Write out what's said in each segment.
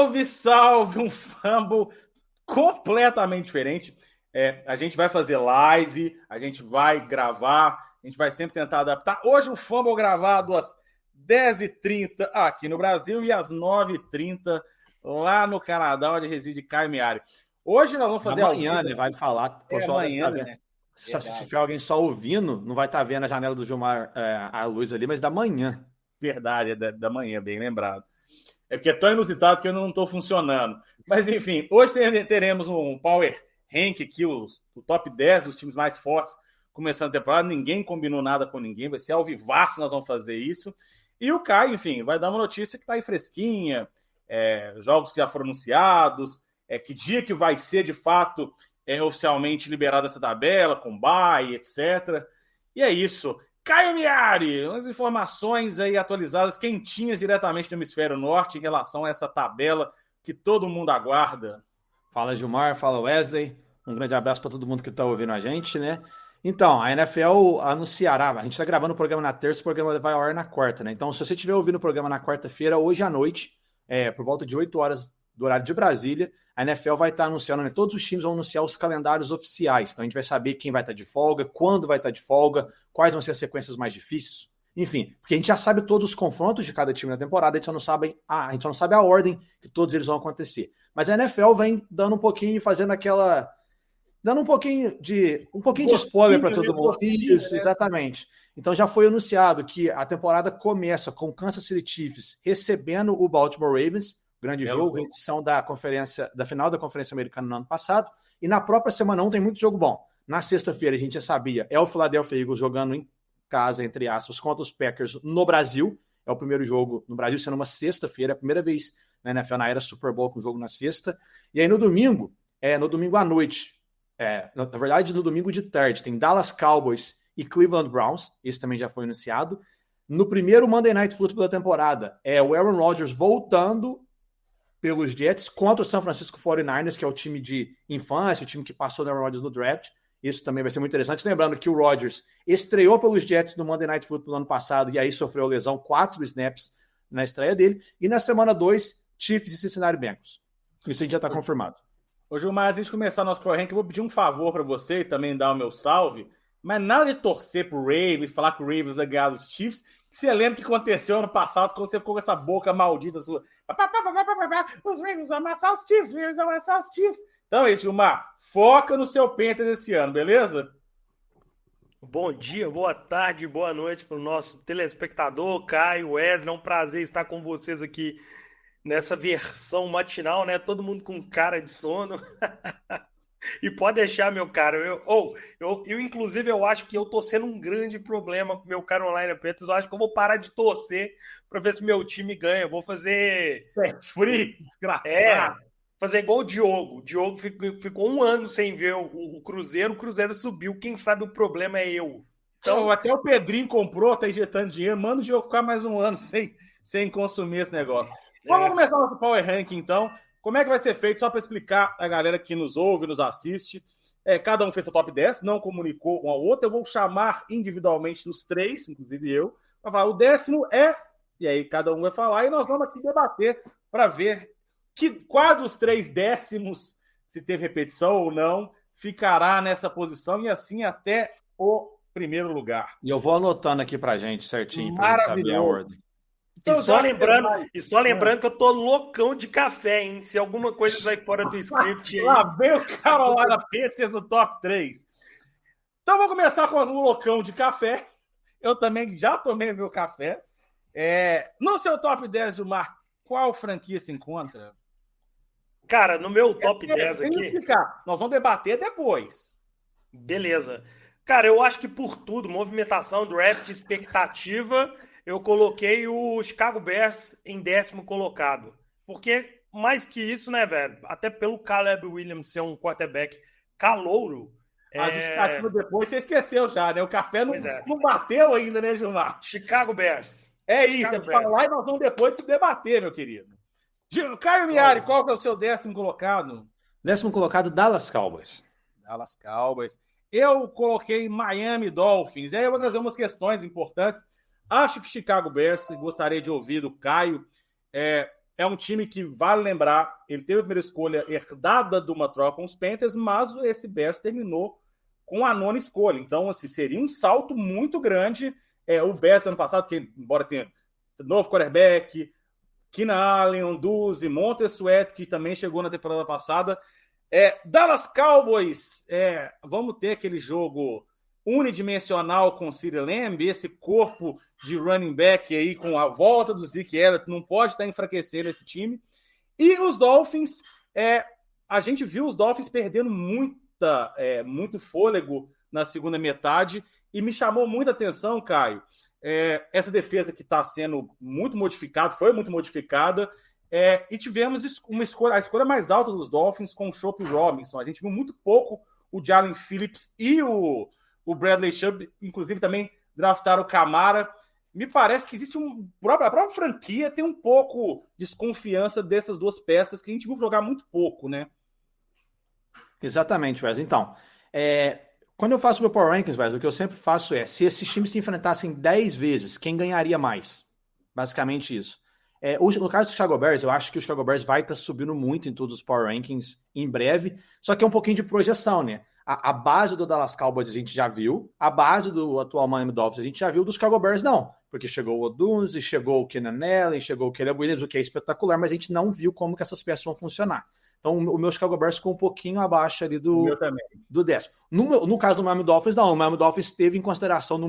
Salve, salve! Um fumble completamente diferente. A gente vai fazer live, a gente vai gravar, a gente vai sempre tentar adaptar. Hoje o fumble gravado às 10h30 aqui no Brasil e às 9h30 lá no Canadá, onde reside Caio Miari. Hoje nós vamos fazer amanhã, né? Vai falar. O pessoal deve estar vendo. Né? Se tiver alguém só ouvindo, não vai estar vendo a janela do Gilmar, a luz ali, mas da manhã. Verdade, é da manhã, bem lembrado. É porque é tão inusitado que eu não estou funcionando. Mas, enfim, hoje teremos um Power Rank aqui, o top 10 dos times mais fortes, começando a temporada. Ninguém combinou nada com ninguém, vai ser ao vivaço nós vamos fazer isso. E o Caio, enfim, vai dar uma notícia que está aí fresquinha, jogos que já foram anunciados, que dia que vai ser, de fato, oficialmente liberada essa tabela, com bye, etc. E é isso. Caio Miari, umas informações aí atualizadas, quentinhas diretamente do Hemisfério Norte em relação a essa tabela que todo mundo aguarda. Fala Gilmar, fala Wesley, um grande abraço para todo mundo que está ouvindo a gente, né? Então, a NFL anunciará, a gente está gravando o programa na terça, o programa vai ao ar na quarta, né? Então, se você estiver ouvindo o programa na quarta-feira, hoje à noite, por volta de 8 horas do horário de Brasília, a NFL vai estar anunciando, né? Todos os times vão anunciar os calendários oficiais. Então a gente vai saber quem vai estar de folga, quando vai estar de folga, quais vão ser as sequências mais difíceis. Enfim, porque a gente já sabe todos os confrontos de cada time na temporada, a gente só não sabe a ordem que todos eles vão acontecer. Mas a NFL vem dando um pouquinho, fazendo aquela... dando um pouquinho de spoiler para todo mundo. Isso, né? Exatamente. Então já foi anunciado que a temporada começa com o Kansas City Chiefs recebendo o Baltimore Ravens, grande jogo, edição da final da Conferência Americana no ano passado, e na própria semana 1 tem muito jogo bom. Na sexta-feira a gente já sabia, o Philadelphia Eagles jogando em casa, entre aspas, contra os Packers no Brasil, é o primeiro jogo no Brasil, sendo uma sexta-feira, a primeira vez na NFL na era Super Bowl com jogo na sexta, e aí no domingo à noite, na verdade no domingo de tarde, tem Dallas Cowboys e Cleveland Browns, esse também já foi anunciado. No primeiro Monday Night Football da temporada, o Aaron Rodgers voltando pelos Jets contra o San Francisco 49ers, que é o time de infância, o time que passou no Aaron Rodgers no draft. Isso também vai ser muito interessante. Lembrando que o Rodgers estreou pelos Jets no Monday Night Football no ano passado e aí sofreu lesão, 4 snaps na estreia dele. E na semana 2, Chiefs e Cincinnati Bengals. Isso aí já está confirmado. Ô Gilmar, antes de começar nosso Power Rank, eu vou pedir um favor para você e também dar o meu salve, mas nada de torcer pro Ravens, falar que o Ravens vai ganhar dos Chiefs. Você lembra o que aconteceu ano passado, quando você ficou com essa boca maldita sua? Os Ravens vão amassar os Chiefs, os Ravens vão amassar os Chiefs. Então é isso, Gilmar. Foca no seu Panthers esse ano, beleza? Bom dia, boa tarde, boa noite para o nosso telespectador, Caio, Wesley. É um prazer estar com vocês aqui nessa versão matinal, né? Todo mundo com cara de sono. E pode deixar, meu caro. Eu inclusive, eu acho que eu tô sendo um grande problema com o meu Carolina Panthers. Eu acho que eu vou parar de torcer para ver se meu time ganha. Eu vou fazer... free, desgraçado. Fazer igual o Diogo. O Diogo ficou 1 ano sem ver o Cruzeiro. O Cruzeiro subiu. Quem sabe o problema é eu. Então, até o Pedrinho comprou, tá injetando dinheiro. Manda o Diogo ficar mais 1 ano sem consumir esse negócio. Vamos começar nosso Power Rank, então. Como é que vai ser feito? Só para explicar a galera que nos ouve, nos assiste. Cada um fez seu top 10, não comunicou um ao outro. Eu vou chamar individualmente os 3, inclusive eu, para falar. O 10º e aí cada um vai falar, e nós vamos aqui debater para ver qual dos 3 décimos, se teve repetição ou não, ficará nessa posição e assim até o primeiro lugar. E eu vou anotando aqui para a gente certinho, para a gente saber a ordem. Então, e só lembrando que eu tô loucão de café, hein? Se alguma coisa vai fora do script aí. Lá vem o Carolina Panthers no top 3. Então vou começar com um loucão de café. Eu também já tomei meu café. No seu top 10, Gilmar, qual franquia se encontra? Cara, no meu top 10 aqui... Nós vamos debater depois. Beleza. Cara, eu acho que por tudo, movimentação, draft, expectativa... Eu coloquei o Chicago Bears em 10º colocado. Porque, mais que isso, né, velho? Até pelo Caleb Williams ser um quarterback calouro. A justificativa depois você esqueceu já, né? O café não bateu ainda, né, Gilmar? Chicago Bears. Isso, falar e nós vamos depois se debater, meu querido. Caio Miari, qual que é o seu 10º colocado? 10º colocado, Dallas Cowboys. Dallas Cowboys. Eu coloquei Miami Dolphins. E aí eu vou trazer umas questões importantes. Acho que Chicago Bears, gostaria de ouvir do Caio. é um time que, vale lembrar, ele teve a primeira escolha herdada de uma troca com os Panthers, mas esse Bears terminou com a 9ª escolha. Então, assim, seria um salto muito grande. O Bears, ano passado, que embora tenha novo quarterback, Keenan Allen, Duzi, Montez Sweat, que também chegou na temporada passada. Dallas Cowboys, vamos ter aquele jogo unidimensional com o CeeDee Lamb, esse corpo de running back aí com a volta do Zeke Elliott, não pode estar enfraquecendo esse time. E os Dolphins, a gente viu os Dolphins perdendo muito fôlego na segunda metade, e me chamou muita atenção, Caio, essa defesa que está sendo muito modificada, foi muito modificada, e tivemos a escolha mais alta dos Dolphins com o Chope Robinson. A gente viu muito pouco o Jalen Phillips e o Bradley Chubb, inclusive também draftaram o Kamara. Me parece que existe a própria franquia tem um pouco de desconfiança dessas duas peças que a gente viu jogar muito pouco, né? Exatamente, Wesley. Então, quando eu faço meu Power Rankings, Wesley, o que eu sempre faço se esses times se enfrentassem 10 vezes, quem ganharia mais? Basicamente isso. No caso do Chicago Bears, eu acho que o Chicago Bears vai estar subindo muito em todos os Power Rankings em breve, só que é um pouquinho de projeção, né? A base do Dallas Cowboys a gente já viu, a base do atual Miami Dolphins a gente já viu, dos Chicago Bears não, porque chegou o Odunze, chegou o Keenan Allen, chegou o Caleb Williams, o que é espetacular, mas a gente não viu como que essas peças vão funcionar. Então o meu Chicago Bears ficou um pouquinho abaixo ali do 10º. No caso do Miami Dolphins, não, o Miami Dolphins teve em consideração para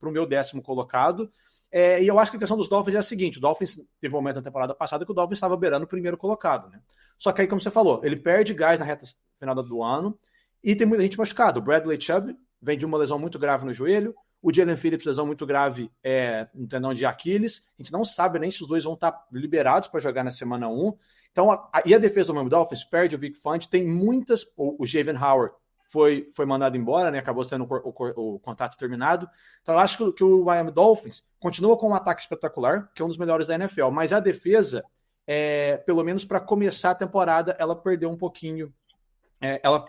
o meu 10º colocado, e eu acho que a questão dos Dolphins é a seguinte, o Dolphins teve um momento na temporada passada que o Dolphins estava beirando o primeiro colocado, né? Só que aí, como você falou, ele perde gás na reta final do ano, e tem muita gente machucada. O Bradley Chubb vem de uma lesão muito grave no joelho. O Jalen Phillips, lesão muito grave no tendão de Aquiles. A gente não sabe nem se os dois vão estar liberados para jogar na semana 1. Então, e a defesa do Miami Dolphins perde o Vic Fangio. Tem muitas... O Javen Howard foi mandado embora, né? Acabou tendo o contrato terminado. Então, eu acho que o Miami Dolphins continua com um ataque espetacular, que é um dos melhores da NFL. Mas a defesa, pelo menos para começar a temporada, ela perdeu um pouquinho... ela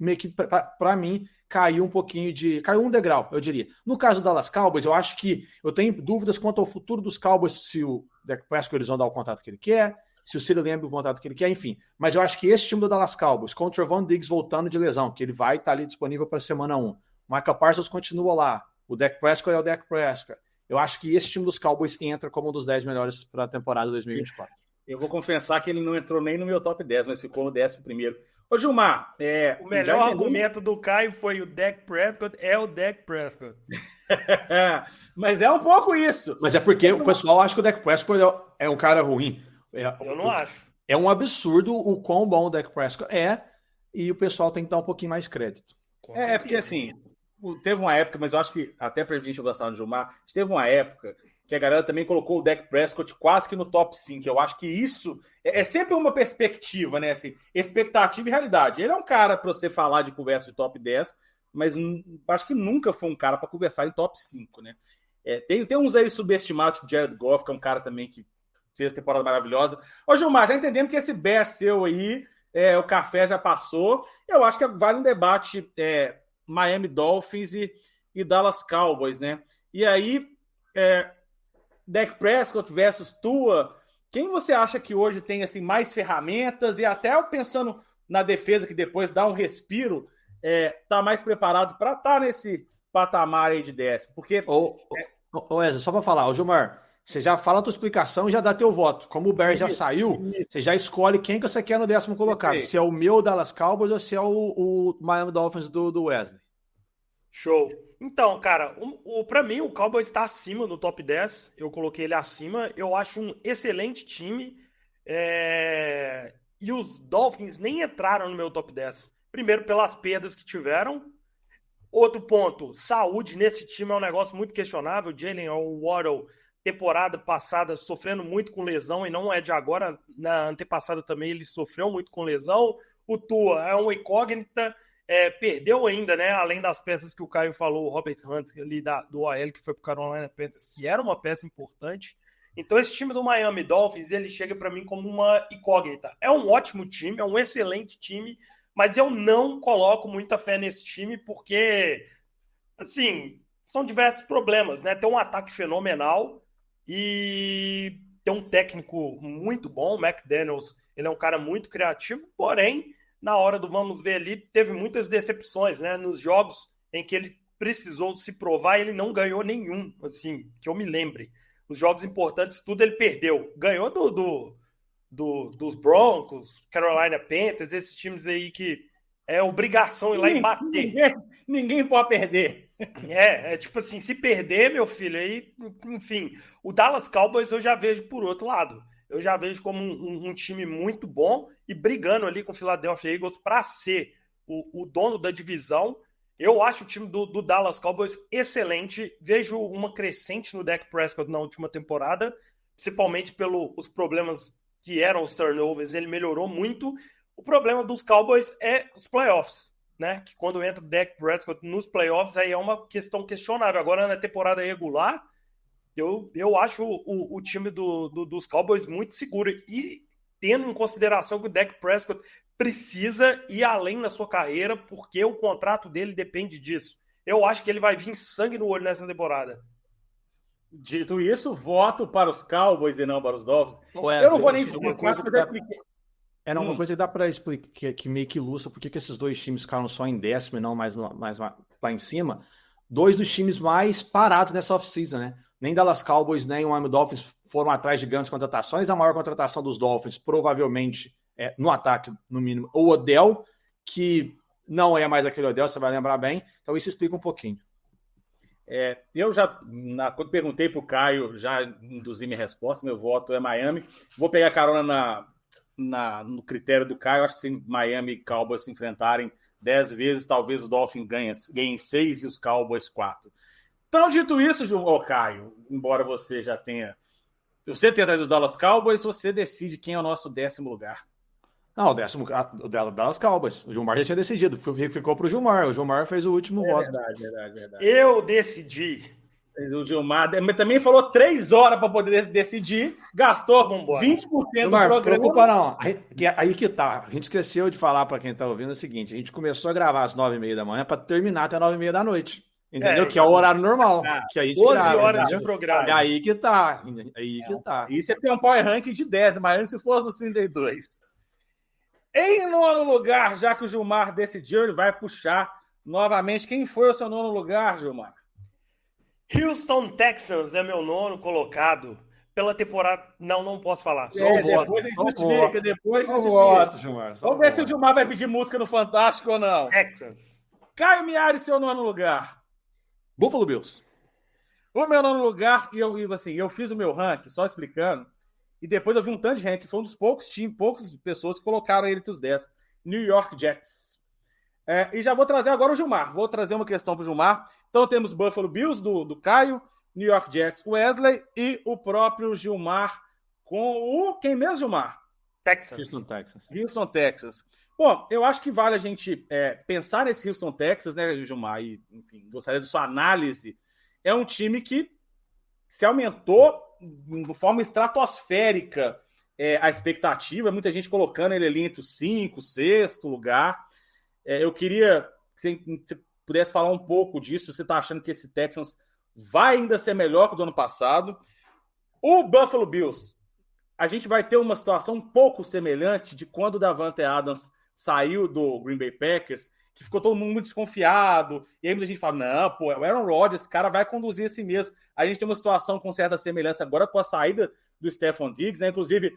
meio que, para mim, caiu um degrau, eu diria. No caso do Dallas Cowboys, eu acho que eu tenho dúvidas quanto ao futuro dos Cowboys, se o Dak Prescott eles vão dar o contrato que ele quer, se o CeeDee Lamb o contrato que ele quer, enfim. Mas eu acho que esse time do Dallas Cowboys, com o Trevon Diggs voltando de lesão, que ele vai estar ali disponível para a semana 1, o Michael Parsons continua lá, o Dak Prescott é o Dak Prescott. Eu acho que esse time dos Cowboys entra como um dos 10 melhores para a temporada 2024. Eu vou confessar que ele não entrou nem no meu top 10, mas ficou no 11º. Ô, Gilmar, o melhor argumento do Caio foi o Dak Prescott é o Dak Prescott. Mas é um pouco isso. Mas é porque o pessoal acha que o Dak Prescott é um cara ruim. Eu não acho. É um absurdo o quão bom o Dak Prescott e o pessoal tem que dar um pouquinho mais crédito. Porque assim, teve uma época, mas eu acho que até pra gente gostar do Gilmar, teve uma época que a galera também colocou o Dak Prescott quase que no top 5. Eu acho que isso é sempre uma perspectiva, né? Assim, expectativa e realidade. Ele é um cara para você falar de conversa de top 10, mas acho que nunca foi um cara para conversar em top 5, né? Tem uns aí subestimados, tipo Jared Goff, que é um cara também que fez temporada maravilhosa. Ô, Gilmar, já entendemos que esse Bears seu aí, o café já passou. Eu acho que vale um debate Miami Dolphins e Dallas Cowboys, né? E aí... Dak Prescott versus Tua, quem você acha que hoje tem assim, mais ferramentas e até pensando na defesa que depois dá um respiro, tá mais preparado para estar nesse patamar aí de 10º? Porque... Wesley, só para falar, Gilmar, você já fala a tua explicação e já dá teu voto. Como o Bears já saiu, você já escolhe quem que você quer no 10º colocado. Se é o meu Dallas Cowboys ou se é o Miami Dolphins do Wesley. Show. Então, cara, pra mim o Cowboys está acima do top 10. Eu coloquei ele acima. Eu acho um excelente time. E os Dolphins nem entraram no meu top 10. Primeiro, pelas perdas que tiveram. Outro ponto, saúde nesse time é um negócio muito questionável. Jalen Waddle, temporada passada, sofrendo muito com lesão, e não é de agora. Na antepassada também ele sofreu muito com lesão. O Tua é uma incógnita. Perdeu ainda, né? Além das peças que o Caio falou, o Robert Hunt ali do OL, que foi pro Carolina Panthers, que era uma peça importante. Então esse time do Miami Dolphins, ele chega para mim como uma incógnita. É um ótimo time, é um excelente time, mas eu não coloco muita fé nesse time porque, assim, são diversos problemas, né? Tem um ataque fenomenal e tem um técnico muito bom, o McDaniels, ele é um cara muito criativo, porém, na hora do vamos ver ali, teve muitas decepções, né? Nos jogos em que ele precisou se provar, ele não ganhou nenhum, assim, que eu me lembre. Os jogos importantes, tudo ele perdeu. Ganhou dos Broncos, Carolina Panthers, esses times aí que é obrigação ir lá e bater. Ninguém pode perder. É tipo assim, se perder, meu filho, aí, enfim, o Dallas Cowboys eu já vejo por outro lado. Eu já vejo como um time muito bom e brigando ali com o Philadelphia Eagles para ser o dono da divisão. Eu acho o time do Dallas Cowboys excelente. Vejo uma crescente no Dak Prescott na última temporada, principalmente pelos problemas que eram os turnovers. Ele melhorou muito. O problema dos Cowboys é os playoffs, né? Que quando entra o Dak Prescott nos playoffs, aí é uma questão questionável. Agora, na temporada regular, eu acho o time dos Cowboys muito seguro. E tendo em consideração que o Dak Prescott precisa ir além na sua carreira, porque o contrato dele depende disso. Eu acho que ele vai vir sangue no olho nessa temporada. Dito isso, voto para os Cowboys e não para os Dolphins. Wesley, eu não vou nem dizer uma coisa que uma coisa que dá para explicar, que meio que ilustra porque que esses dois times ficaram só em 10º e não mais lá em cima. Dois dos times mais parados nessa off-season, né? Nem Dallas Cowboys, nem o Miami Dolphins foram atrás de grandes contratações. A maior contratação dos Dolphins, provavelmente, no ataque, no mínimo, o Odell, que não é mais aquele Odell, você vai lembrar bem. Então isso explica um pouquinho. Eu já, quando perguntei para o Caio, já induzi minha resposta, meu voto é Miami. Vou pegar carona no critério do Caio. Acho que se Miami e Cowboys se enfrentarem 10 vezes, talvez o Dolphins ganhe 6 e os Cowboys 4. Então, dito isso, Caio, embora você já tenha... Você tenha trazido os Dallas Cowboys, você decide quem é o nosso 10º lugar. Não, o Dallas Cowboys. O Gilmar já tinha decidido. Ficou para o Gilmar. O Gilmar fez o último voto. Verdade. Eu decidi. O Gilmar também falou 3 horas para poder decidir, gastou 20% Gilmar, do programa. Não preocupa não. Aí que tá. A gente esqueceu de falar para quem tá ouvindo o seguinte: a gente começou a gravar às 9h30 da manhã para terminar até 9h30 da noite. Entendeu? Que é o horário normal. Que a gente 12 grava, horas entendeu? de programa. É aí que tá. Isso é porque é um power ranking de 10, mas se fosse os 32. Em nono lugar, já que o Gilmar decidiu, ele vai puxar novamente. Quem foi o seu nono lugar, Gilmar? Houston Texans é meu nono colocado pela temporada. Não posso falar. Depois a gente justifica. Gilmar. Vamos ver se o Gilmar vai pedir música no Fantástico ou não. Texans. Caio Miari, seu nono lugar. Buffalo Bills. O meu nono lugar, e eu fiz o meu ranking, só explicando, e depois eu vi um tanto de ranking, foi um dos poucas pessoas que colocaram ele entre os 10. New York Jets. E já vou trazer agora o Gilmar. Vou trazer uma questão para o Gilmar. Então temos Buffalo Bills, do Caio, New York Jets, Wesley e o próprio Gilmar com quem mesmo, Gilmar? Houston, Texas. Bom, eu acho que vale a gente pensar nesse Houston, Texas, né, Gilmar? E, enfim, gostaria de sua análise. É um time que se aumentou de forma estratosférica a expectativa. Muita gente colocando ele ali entre o 5º, 6º lugar. Eu queria que você pudesse falar um pouco disso. Você está achando que esse Texans vai ainda ser melhor que o do ano passado? O Buffalo Bills, a gente vai ter uma situação um pouco semelhante de quando o Davante Adams saiu do Green Bay Packers, que ficou todo mundo muito desconfiado, e aí muita gente fala, não, pô, é o Aaron Rodgers, esse cara vai conduzir assim mesmo. A gente tem uma situação com certa semelhança agora com a saída do Stephon Diggs, né? Inclusive,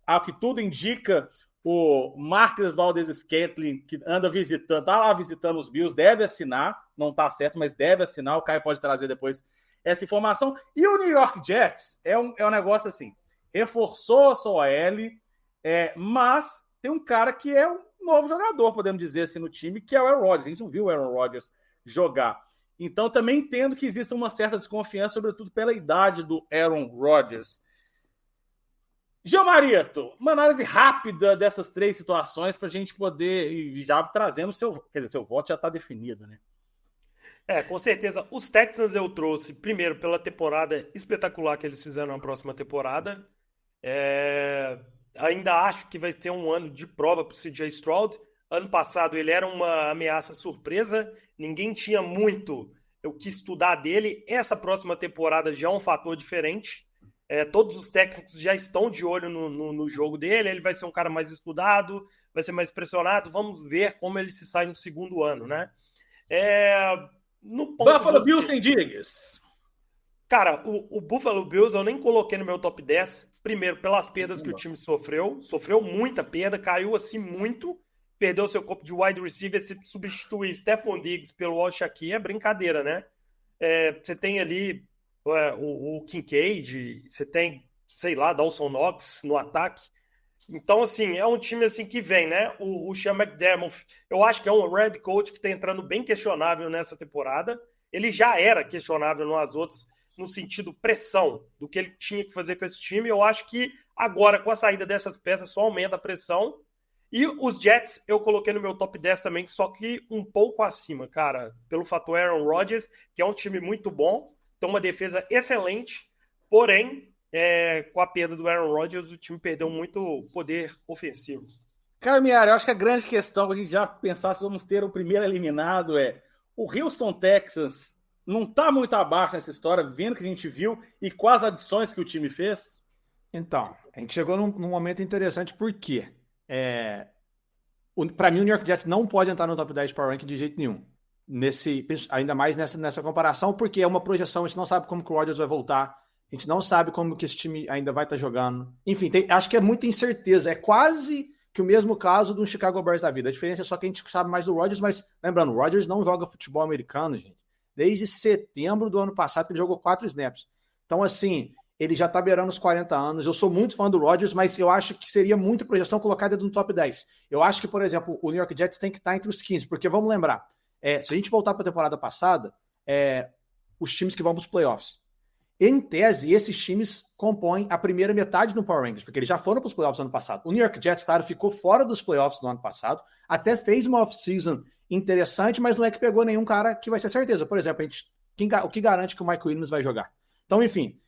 ao que tudo indica, o Marcus Valdes-Scantling, que anda visitando, tá lá visitando os Bills, deve assinar, não tá certo, mas deve assinar, o Caio pode trazer depois essa informação. E o New York Jets é um negócio assim, reforçou a sua OL, mas tem um cara que é um novo jogador, podemos dizer assim, no time, que é o Aaron Rodgers. A gente não viu o Aaron Rodgers jogar. Então, também entendo que existe uma certa desconfiança, sobretudo pela idade do Aaron Rodgers. Gilmarito, uma análise rápida dessas 3 situações para a gente poder ir já trazendo seu voto já está definido, né? Com certeza. Os Texans eu trouxe, primeiro, pela temporada espetacular que eles fizeram na próxima temporada. Ainda acho que vai ter um ano de prova para o CJ Stroud. Ano passado ele era uma ameaça surpresa, ninguém tinha muito o que estudar dele. Essa próxima temporada já é um fator diferente. Todos os técnicos já estão de olho no jogo dele, ele vai ser um cara mais estudado, vai ser mais pressionado, vamos ver como ele se sai no segundo ano, né? No ponto Buffalo Bills sem Diggs. Cara, o Buffalo Bills eu nem coloquei no meu top 10, primeiro pelas perdas que o time sofreu muita perda, caiu assim muito, perdeu seu corpo de wide receiver, se substituir Stephon Diggs pelo Al-Shakir é brincadeira, né? Você tem ali o Kincaid, você tem, sei lá, Dawson Knox no ataque. Então, assim, é um time assim que vem, né? O Sean McDermott, eu acho que é um head coach que está entrando bem questionável nessa temporada. Ele já era questionável nas outras, no sentido pressão do que ele tinha que fazer com esse time. Eu acho que agora, com a saída dessas peças, só aumenta a pressão. E os Jets eu coloquei no meu top 10 também, só que um pouco acima, cara, pelo fator Aaron Rodgers, que é um time muito bom, tem uma defesa excelente, porém, com a perda do Aaron Rodgers, o time perdeu muito poder ofensivo. Cara, Miara, eu acho que a grande questão que a gente já pensar se vamos ter o primeiro eliminado o Houston Texans não está muito abaixo nessa história, vendo o que a gente viu e com as adições que o time fez? Então, a gente chegou num momento interessante, porque para mim o New York Jets não pode entrar no top 10 de Power Ranking de jeito nenhum. Ainda mais nessa comparação, porque é uma projeção, a gente não sabe como que o Rodgers vai voltar, a gente não sabe como que esse time ainda vai estar jogando. Enfim, acho que é muita incerteza. É quase que o mesmo caso do Chicago Bears da vida. A diferença é só que a gente sabe mais do Rodgers, mas lembrando, o Rodgers não joga futebol americano, gente. Desde setembro do ano passado, ele jogou 4 snaps. Então, assim, ele já tá beirando os 40 anos. Eu sou muito fã do Rodgers, mas eu acho que seria muita projeção colocar dentro do top 10. Eu acho que, por exemplo, o New York Jets tem que estar entre os 15, porque vamos lembrar, se a gente voltar para a temporada passada, os times que vão para os playoffs. Em tese, esses times compõem a primeira metade do Power Rankings, porque eles já foram para os playoffs no ano passado. O New York Jets, claro, ficou fora dos playoffs no ano passado, até fez uma off-season interessante, mas não é que pegou nenhum cara que vai ser certeza. Por exemplo, o que garante que o Mike Williams vai jogar? Então, enfim,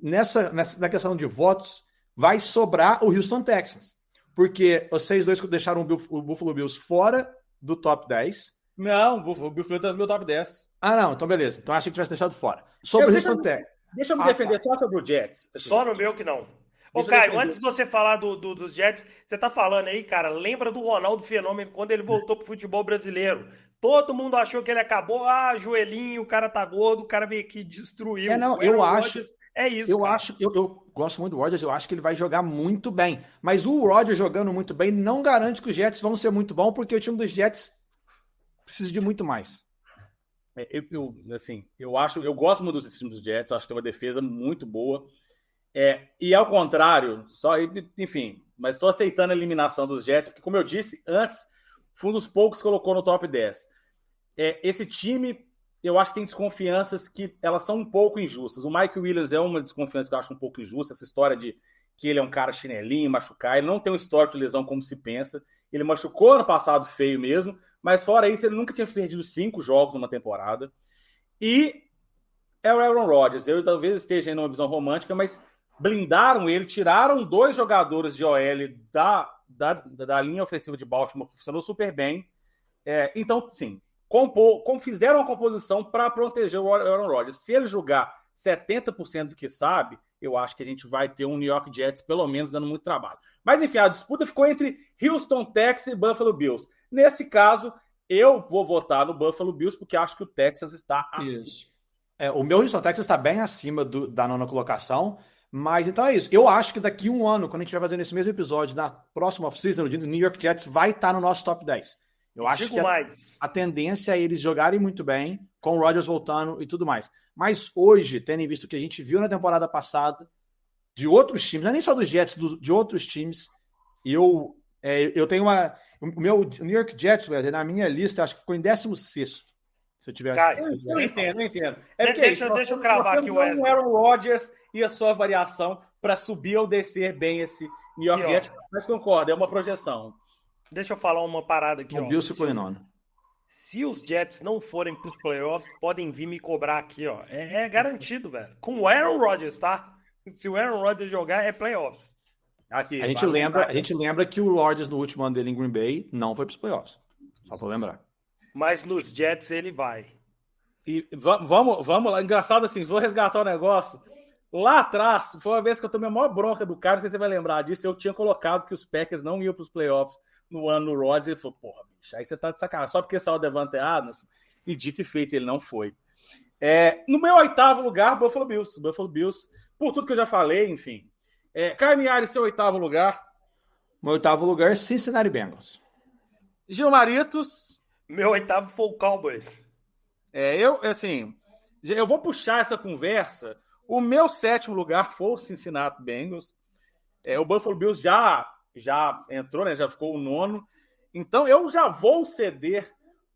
na questão de votos, vai sobrar o Houston Texans, porque vocês dois deixaram o Buffalo Bills fora do top 10. Não, o Buffalo tá no meu top 10. Ah, não, então beleza. Então achei que tivesse deixado fora. Sobre o Houston Texans. Deixa eu me defender só sobre o Jets. Assim. Só no meu que não. Ô, Caio, antes de você falar dos Jets, você tá falando aí, cara, lembra do Ronaldo Fenômeno quando ele voltou pro futebol brasileiro. Todo mundo achou que ele acabou, joelhinho, o cara tá gordo, o cara veio aqui e destruiu. Eu acho. É isso. Eu gosto muito do Rodgers, eu acho que ele vai jogar muito bem. Mas o Rodgers jogando muito bem não garante que os Jets vão ser muito bons, porque o time dos Jets precisa de muito mais. Eu gosto muito dos times dos Jets, acho que é uma defesa muito boa. E ao contrário, mas estou aceitando a eliminação dos Jets, porque, como eu disse antes, foi um dos poucos que colocou no top 10. Esse time, eu acho que tem desconfianças que elas são um pouco injustas. O Mike Williams é uma desconfiança que eu acho um pouco injusta, essa história de que ele é um cara chinelinho, machucar. Ele não tem um histórico de lesão como se pensa. Ele machucou ano passado feio mesmo, mas fora isso, ele nunca tinha perdido 5 jogos numa temporada. E é o Aaron Rodgers. Eu talvez esteja em uma visão romântica, mas blindaram ele, tiraram 2 jogadores de OL da linha ofensiva de Baltimore, que funcionou super bem. Então, sim, fizeram uma composição para proteger o Aaron Rodgers. Se ele jogar 70% do que sabe, eu acho que a gente vai ter um New York Jets, pelo menos, dando muito trabalho. Mas, enfim, a disputa ficou entre Houston Texans e Buffalo Bills. Nesse caso, eu vou votar no Buffalo Bills, porque acho que o Texas está acima. O meu Houston Texans está bem acima da 9ª colocação, mas então é isso. Eu acho que daqui um ano, quando a gente vai fazendo esse mesmo episódio, na próxima off-season, o New York Jets vai estar no nosso top 10. Eu acho que a tendência é eles jogarem muito bem, com o Rodgers voltando e tudo mais. Mas hoje, tendo em vista o que a gente viu na temporada passada, de outros times, não é nem só dos Jets, de outros times, eu tenho o meu New York Jets, na minha lista, acho que ficou em 16º. Se eu tivesse. Eu entendo. Deixa eu cravar aqui o Wesley. O Aaron Rodgers e a sua variação para subir ou descer bem esse New York Jets, mas concordo, é uma projeção. Deixa eu falar uma parada aqui. O Bills ficou em 9º. Se os Jets não forem para os playoffs, podem vir me cobrar aqui, ó. É garantido, velho. Com o Aaron Rodgers, tá? Se o Aaron Rodgers jogar, é playoffs. Aqui, a gente lembra que o Rodgers, no último ano dele em Green Bay, não foi para os playoffs. Só para lembrar. Mas nos Jets ele vai. E vamos lá. Engraçado assim, vou resgatar o negócio. Lá atrás, foi uma vez que eu tomei a maior bronca do cara, não sei se você vai lembrar disso, eu tinha colocado que os Packers não iam para os playoffs no ano do Rodgers, ele falou, porra, bicho, aí você tá de sacanagem, só porque saiu o Davante Adams, e dito e feito, ele não foi. No meu 8º lugar, Buffalo Bills, por tudo que eu já falei, enfim. Carniari, seu 8º lugar. Meu 8º lugar é Cincinnati Bengals. Gilmaritos. Meu 8º foi o Cowboys. Eu vou puxar essa conversa. O meu 7º lugar foi o Cincinnati Bengals. O Buffalo Bills já entrou, né? Já ficou o 9º. Então, eu já vou ceder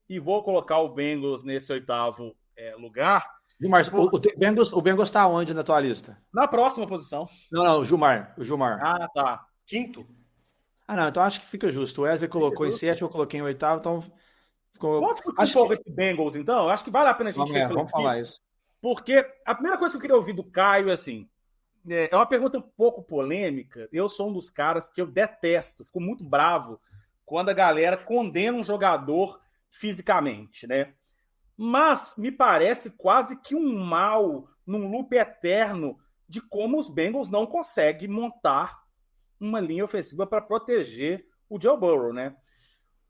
e vou colocar o Bengals nesse 8º lugar. Gilmar, o Bengals está onde na tua lista? Na próxima posição. Não, o Gilmar. Ah, tá. 5º. Não, então acho que fica justo. O Wesley colocou em 7º, eu coloquei em 8º, então ficou... Vamos discutir um pouco esse Bengals, então? Acho que vale a pena a gente refletir. Vamos falar isso. Porque a primeira coisa que eu queria ouvir do Caio é assim, é uma pergunta um pouco polêmica. Eu sou um dos caras que eu detesto, fico muito bravo quando a galera condena um jogador fisicamente, né? Mas me parece quase que um mal num loop eterno de como os Bengals não conseguem montar uma linha ofensiva para proteger o Joe Burrow, né?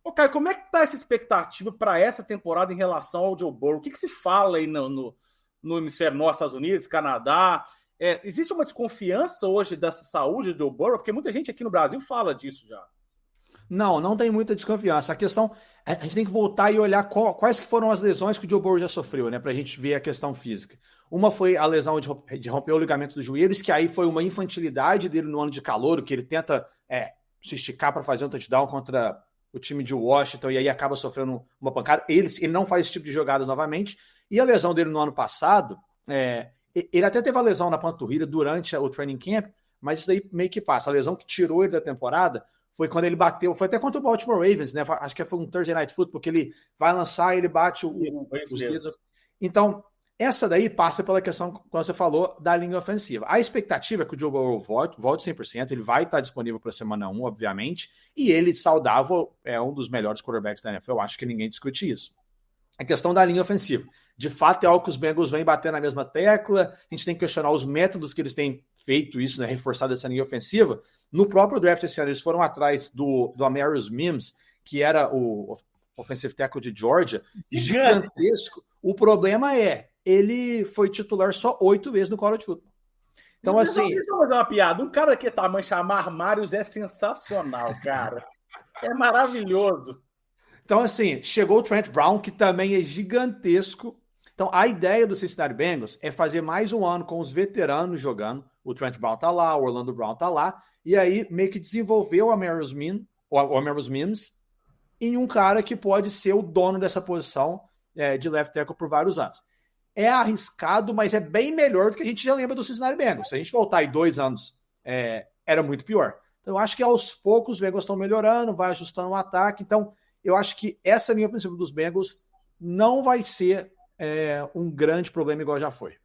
Ô, Caio, como é que tá essa expectativa para essa temporada em relação ao Joe Burrow? O que se fala aí no hemisfério norte, Estados Unidos, Canadá? Existe uma desconfiança hoje dessa saúde do Joe Burrow? Porque muita gente aqui no Brasil fala disso já. Não tem muita desconfiança. A questão, a gente tem que voltar e olhar quais que foram as lesões que o Joe Burrow já sofreu, né? Pra gente ver a questão física. Uma foi a lesão de romper o ligamento dos joelhos, que aí foi uma infantilidade dele no ano de calouro, que ele tenta se esticar para fazer um touchdown contra o time de Washington, e aí acaba sofrendo uma pancada. Ele não faz esse tipo de jogada novamente. E a lesão dele no ano passado, ele até teve a lesão na panturrilha durante o training camp, mas isso daí meio que passa. A lesão que tirou ele da temporada foi quando ele bateu, foi até contra o Baltimore Ravens, né? Acho que foi um Thursday Night Football, porque ele vai lançar e ele bate os dedos. Então, essa daí passa pela questão, como você falou, da linha ofensiva. A expectativa é que o Joe Burrow volte 100%, ele vai estar disponível para a semana 1, obviamente, e ele, saudável, é um dos melhores quarterbacks da NFL, eu acho que ninguém discute isso. A questão da linha ofensiva. De fato, é algo que os Bengals vêm bater na mesma tecla, a gente tem que questionar os métodos que eles têm feito isso, né, reforçado essa linha ofensiva. No próprio draft esse ano, eles foram atrás do Amarius Mims, que era o offensive tackle de Georgia, gigantesco. O problema ele foi titular só 8 vezes no college football. Então, assim... Deixa eu fazer uma piada. Um cara que tamanho chamar Marius é sensacional, cara. É maravilhoso. Então, assim, chegou o Trent Brown, que também é gigantesco. Então, a ideia do Cincinnati Bengals é fazer mais um ano com os veteranos jogando. O Trent Brown tá lá, o Orlando Brown tá lá. E aí, meio que desenvolver o Amarius Mims em um cara que pode ser o dono dessa posição de left tackle por vários anos. É arriscado, mas é bem melhor do que a gente já lembra do Cincinnati Bengals. Se a gente voltar aí 2 anos, era muito pior. Então, eu acho que aos poucos os Bengals estão melhorando, vai ajustando o ataque. Então, eu acho que essa linha ofensiva dos Bengals não vai ser um grande problema igual já foi.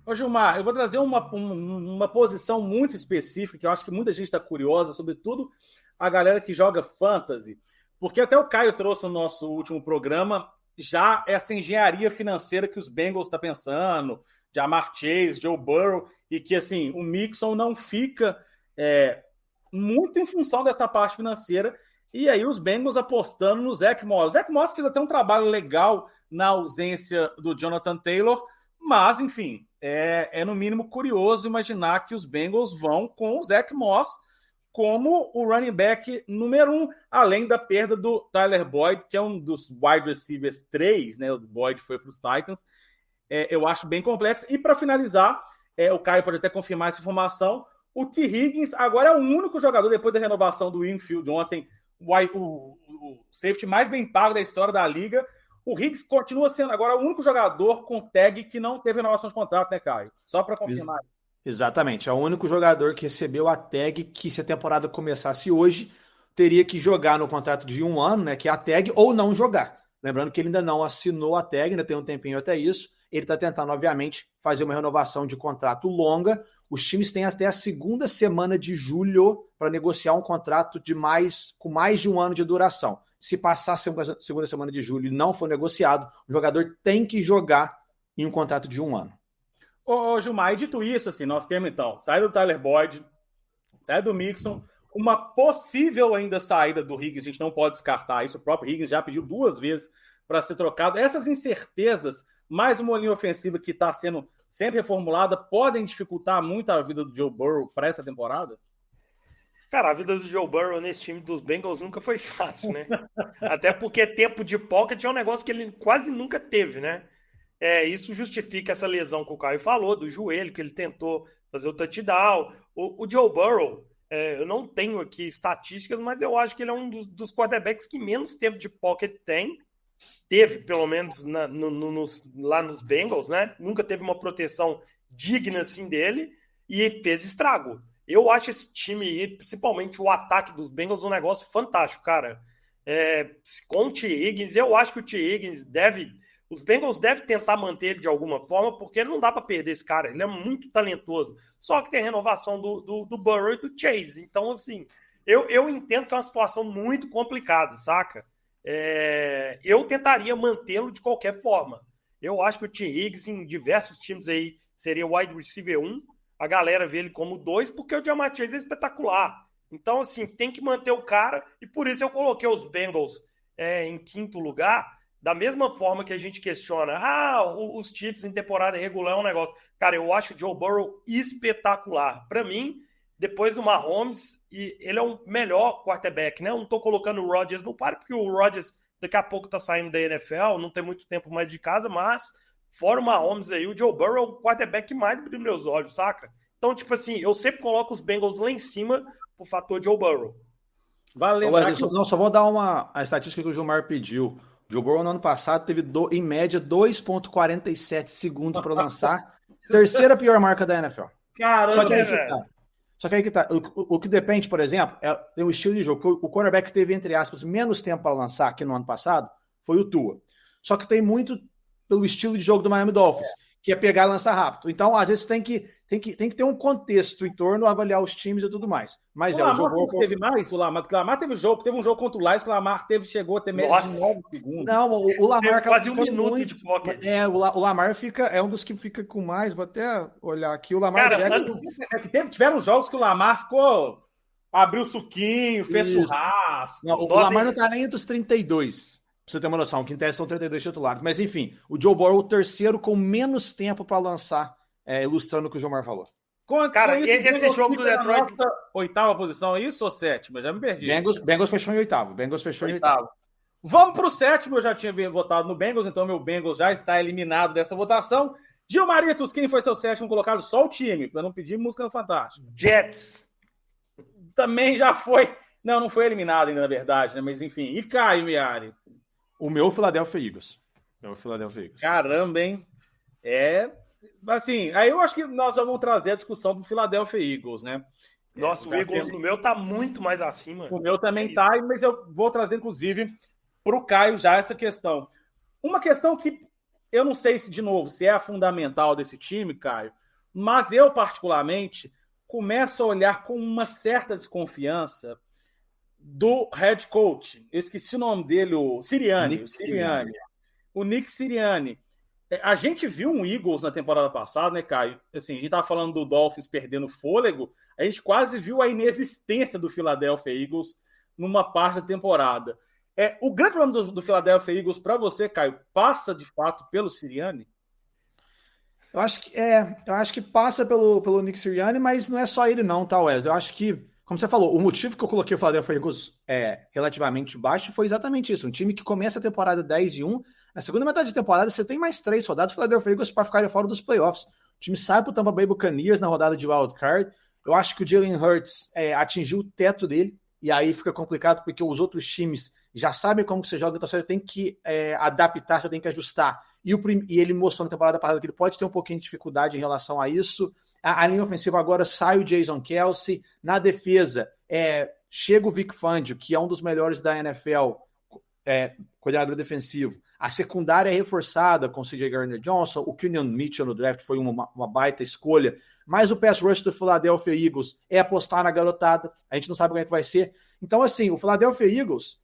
Ô Gilmar, eu vou trazer uma posição muito específica, que eu acho que muita gente está curiosa, sobretudo a galera que joga fantasy, porque até o Caio trouxe no nosso último programa já essa engenharia financeira que os Bengals estão pensando, Ja'Marr Chase, Joe Burrow, e que assim, o Mixon não fica muito em função dessa parte financeira. E aí os Bengals apostando no Zach Moss. O Zach Moss fez até um trabalho legal na ausência do Jonathan Taylor, mas, enfim, é no mínimo curioso imaginar que os Bengals vão com o Zach Moss como o running back número 1, além da perda do Tyler Boyd, que é um dos wide receivers 3, né? O Boyd foi para os Titans. Eu acho bem complexo. E para finalizar, o Caio pode até confirmar essa informação, o T. Higgins agora é o único jogador, depois da renovação do Winfield ontem, o safety mais bem pago da história da liga. O Higgs continua sendo agora o único jogador com tag que não teve renovação de contrato, né, Caio? Só para confirmar. Exatamente. É o único jogador que recebeu a tag que, se a temporada começasse hoje, teria que jogar no contrato de 1 ano, né, que é a tag, ou não jogar. Lembrando que ele ainda não assinou a tag, ainda tem um tempinho até isso. Ele está tentando, obviamente, fazer uma renovação de contrato longa. os times têm até a segunda semana de julho para negociar um contrato com mais de um ano de duração. Se passar a segunda semana de julho e não for negociado, o jogador tem que jogar em um contrato de um ano. Ô, Gilmar, e dito isso, assim, nós temos então, saída do Tyler Boyd, saída do Mixon, uma possível ainda saída do Higgins, a gente não pode descartar isso, o próprio Higgins já pediu 2 vezes para ser trocado. Essas incertezas, mais uma linha ofensiva que está sendo sempre reformulada, podem dificultar muito a vida do Joe Burrow para essa temporada? Cara, a vida do Joe Burrow nesse time dos Bengals nunca foi fácil, né? Até porque tempo de pocket é um negócio que ele quase nunca teve, né? Isso justifica essa lesão que o Caio falou, do joelho, que ele tentou fazer o touchdown. O Joe Burrow, eu não tenho aqui estatísticas, mas eu acho que ele é um dos quarterbacks que menos tempo de pocket teve, pelo menos lá nos Bengals, né? Nunca teve uma proteção digna assim dele e fez estrago. Eu acho esse time, principalmente o ataque dos Bengals, um negócio fantástico, cara. Com o T. Higgins, eu acho que o T. Higgins os Bengals devem tentar manter ele de alguma forma, porque não dá para perder esse cara. Ele é muito talentoso. Só que tem renovação do Burrow e do Chase. Então, assim, eu entendo que é uma situação muito complicada, saca? Eu tentaria mantê-lo de qualquer forma. Eu acho que o T. Higgins, em diversos times aí, seria o wide receiver 1. A galera vê ele como 2, porque o Ja'Marr Chase é espetacular. Então, assim, tem que manter o cara, e por isso eu coloquei os Bengals em 5º lugar. Da mesma forma que a gente questiona, os Chiefs em temporada regular é um negócio. Cara, eu acho o Joe Burrow espetacular. Para mim, depois do Mahomes, ele é o melhor quarterback, né? Eu não tô colocando o Rodgers no páreo, porque o Rodgers daqui a pouco tá saindo da NFL, não tem muito tempo mais de casa, mas fora o Mahomes aí, o Joe Burrow é o quarterback que mais brilha meus olhos, saca? Então, tipo assim, eu sempre coloco os Bengals lá em cima pro fator Joe Burrow. Valeu. Só vou dar a estatística que o Gilmar pediu. O Joe Burrow no ano passado teve, em média, 2,47 segundos para lançar. Terceira pior marca da NFL. Caramba, Só que aí que tá. O que depende, por exemplo, tem o estilo de jogo. O quarterback teve, entre aspas, menos tempo para lançar aqui no ano passado, foi o Tua. Só que tem muito pelo estilo de jogo do Miami Dolphins, que é pegar e lançar rápido. Então, às vezes, tem que ter um contexto em torno, avaliar os times e tudo mais. Mas o Lamar teve mais? O Lamar teve um jogo contra o Lions que o Lamar chegou a ter menos de 9 segundos. Não, o Lamar quase 1 minuto de pocket. O Lamar é um dos que fica com mais. Vou até olhar aqui. OLamar tiveram jogos que o Lamar abriu suquinho, fez churrasco. Não, o Lamar não tá nem entre os 32. Pra você ter uma noção, que em tese são 32 titulares. Mas, enfim, o Joe Burrow, o terceiro com menos tempo para lançar, ilustrando o que o Gilmar falou. Cara, esse jogo do Detroit... 8ª posição, é isso ou 7ª? Já me perdi. Bengals fechou em 8º. Vamos pro 7º, eu já tinha votado no Bengals, então meu Bengals já está eliminado dessa votação. Gilmaritos, quem foi seu 7º colocado? Só o time, para não pedir música no Fantástico. Jets. Também já foi... Não foi eliminado ainda, na verdade, né? Mas enfim. E Caio Miari? O meu Philadelphia Eagles. Caramba, hein? Assim, aí eu acho que nós vamos trazer a discussão do Philadelphia Eagles, né? Nossa, o Eagles no meu tá muito mais acima. O meu também tá, mas eu vou trazer, inclusive, pro Caio já essa questão. Uma questão que eu não sei se, de novo, se é a fundamental desse time, Caio, mas eu, particularmente, começo a olhar com uma certa desconfiança do head coach. Eu esqueci o nome dele, o Sirianni. O Nick Sirianni. A gente viu um Eagles na temporada passada, né, Caio? Assim, a gente tava falando do Dolphins perdendo fôlego, a gente quase viu a inexistência do Philadelphia Eagles numa parte da temporada. O grande problema do Philadelphia Eagles para você, Caio, passa de fato pelo Sirianni? Eu acho que passa pelo Nick Sirianni, mas não é só ele não, tá, Wes? Eu acho que, como você falou, o motivo que eu coloquei o Philadelphia Eagles relativamente baixo foi exatamente isso. Um time que começa a temporada 10-1, na segunda metade de temporada você tem mais 3 rodadas do Philadelphia Eagles para ficar fora dos playoffs. O time sai pro Tampa Bay Buccaneers na rodada de wild card. Eu acho que o Jalen Hurts atingiu o teto dele, e aí fica complicado porque os outros times já sabem como você joga, então você tem que adaptar, você tem que ajustar. E ele mostrou na temporada passada que ele pode ter um pouquinho de dificuldade em relação a isso. A linha ofensiva agora sai o Jason Kelce. Na defesa, chega o Vic Fangio, que é um dos melhores da NFL, coordenador defensivo. A secundária é reforçada com o C.J. Gardner-Johnson, o Kenyon Mitchell no draft foi uma baita escolha, mas o pass rush do Philadelphia Eagles é apostar na garotada, a gente não sabe como é que vai ser. Então, assim, o Philadelphia Eagles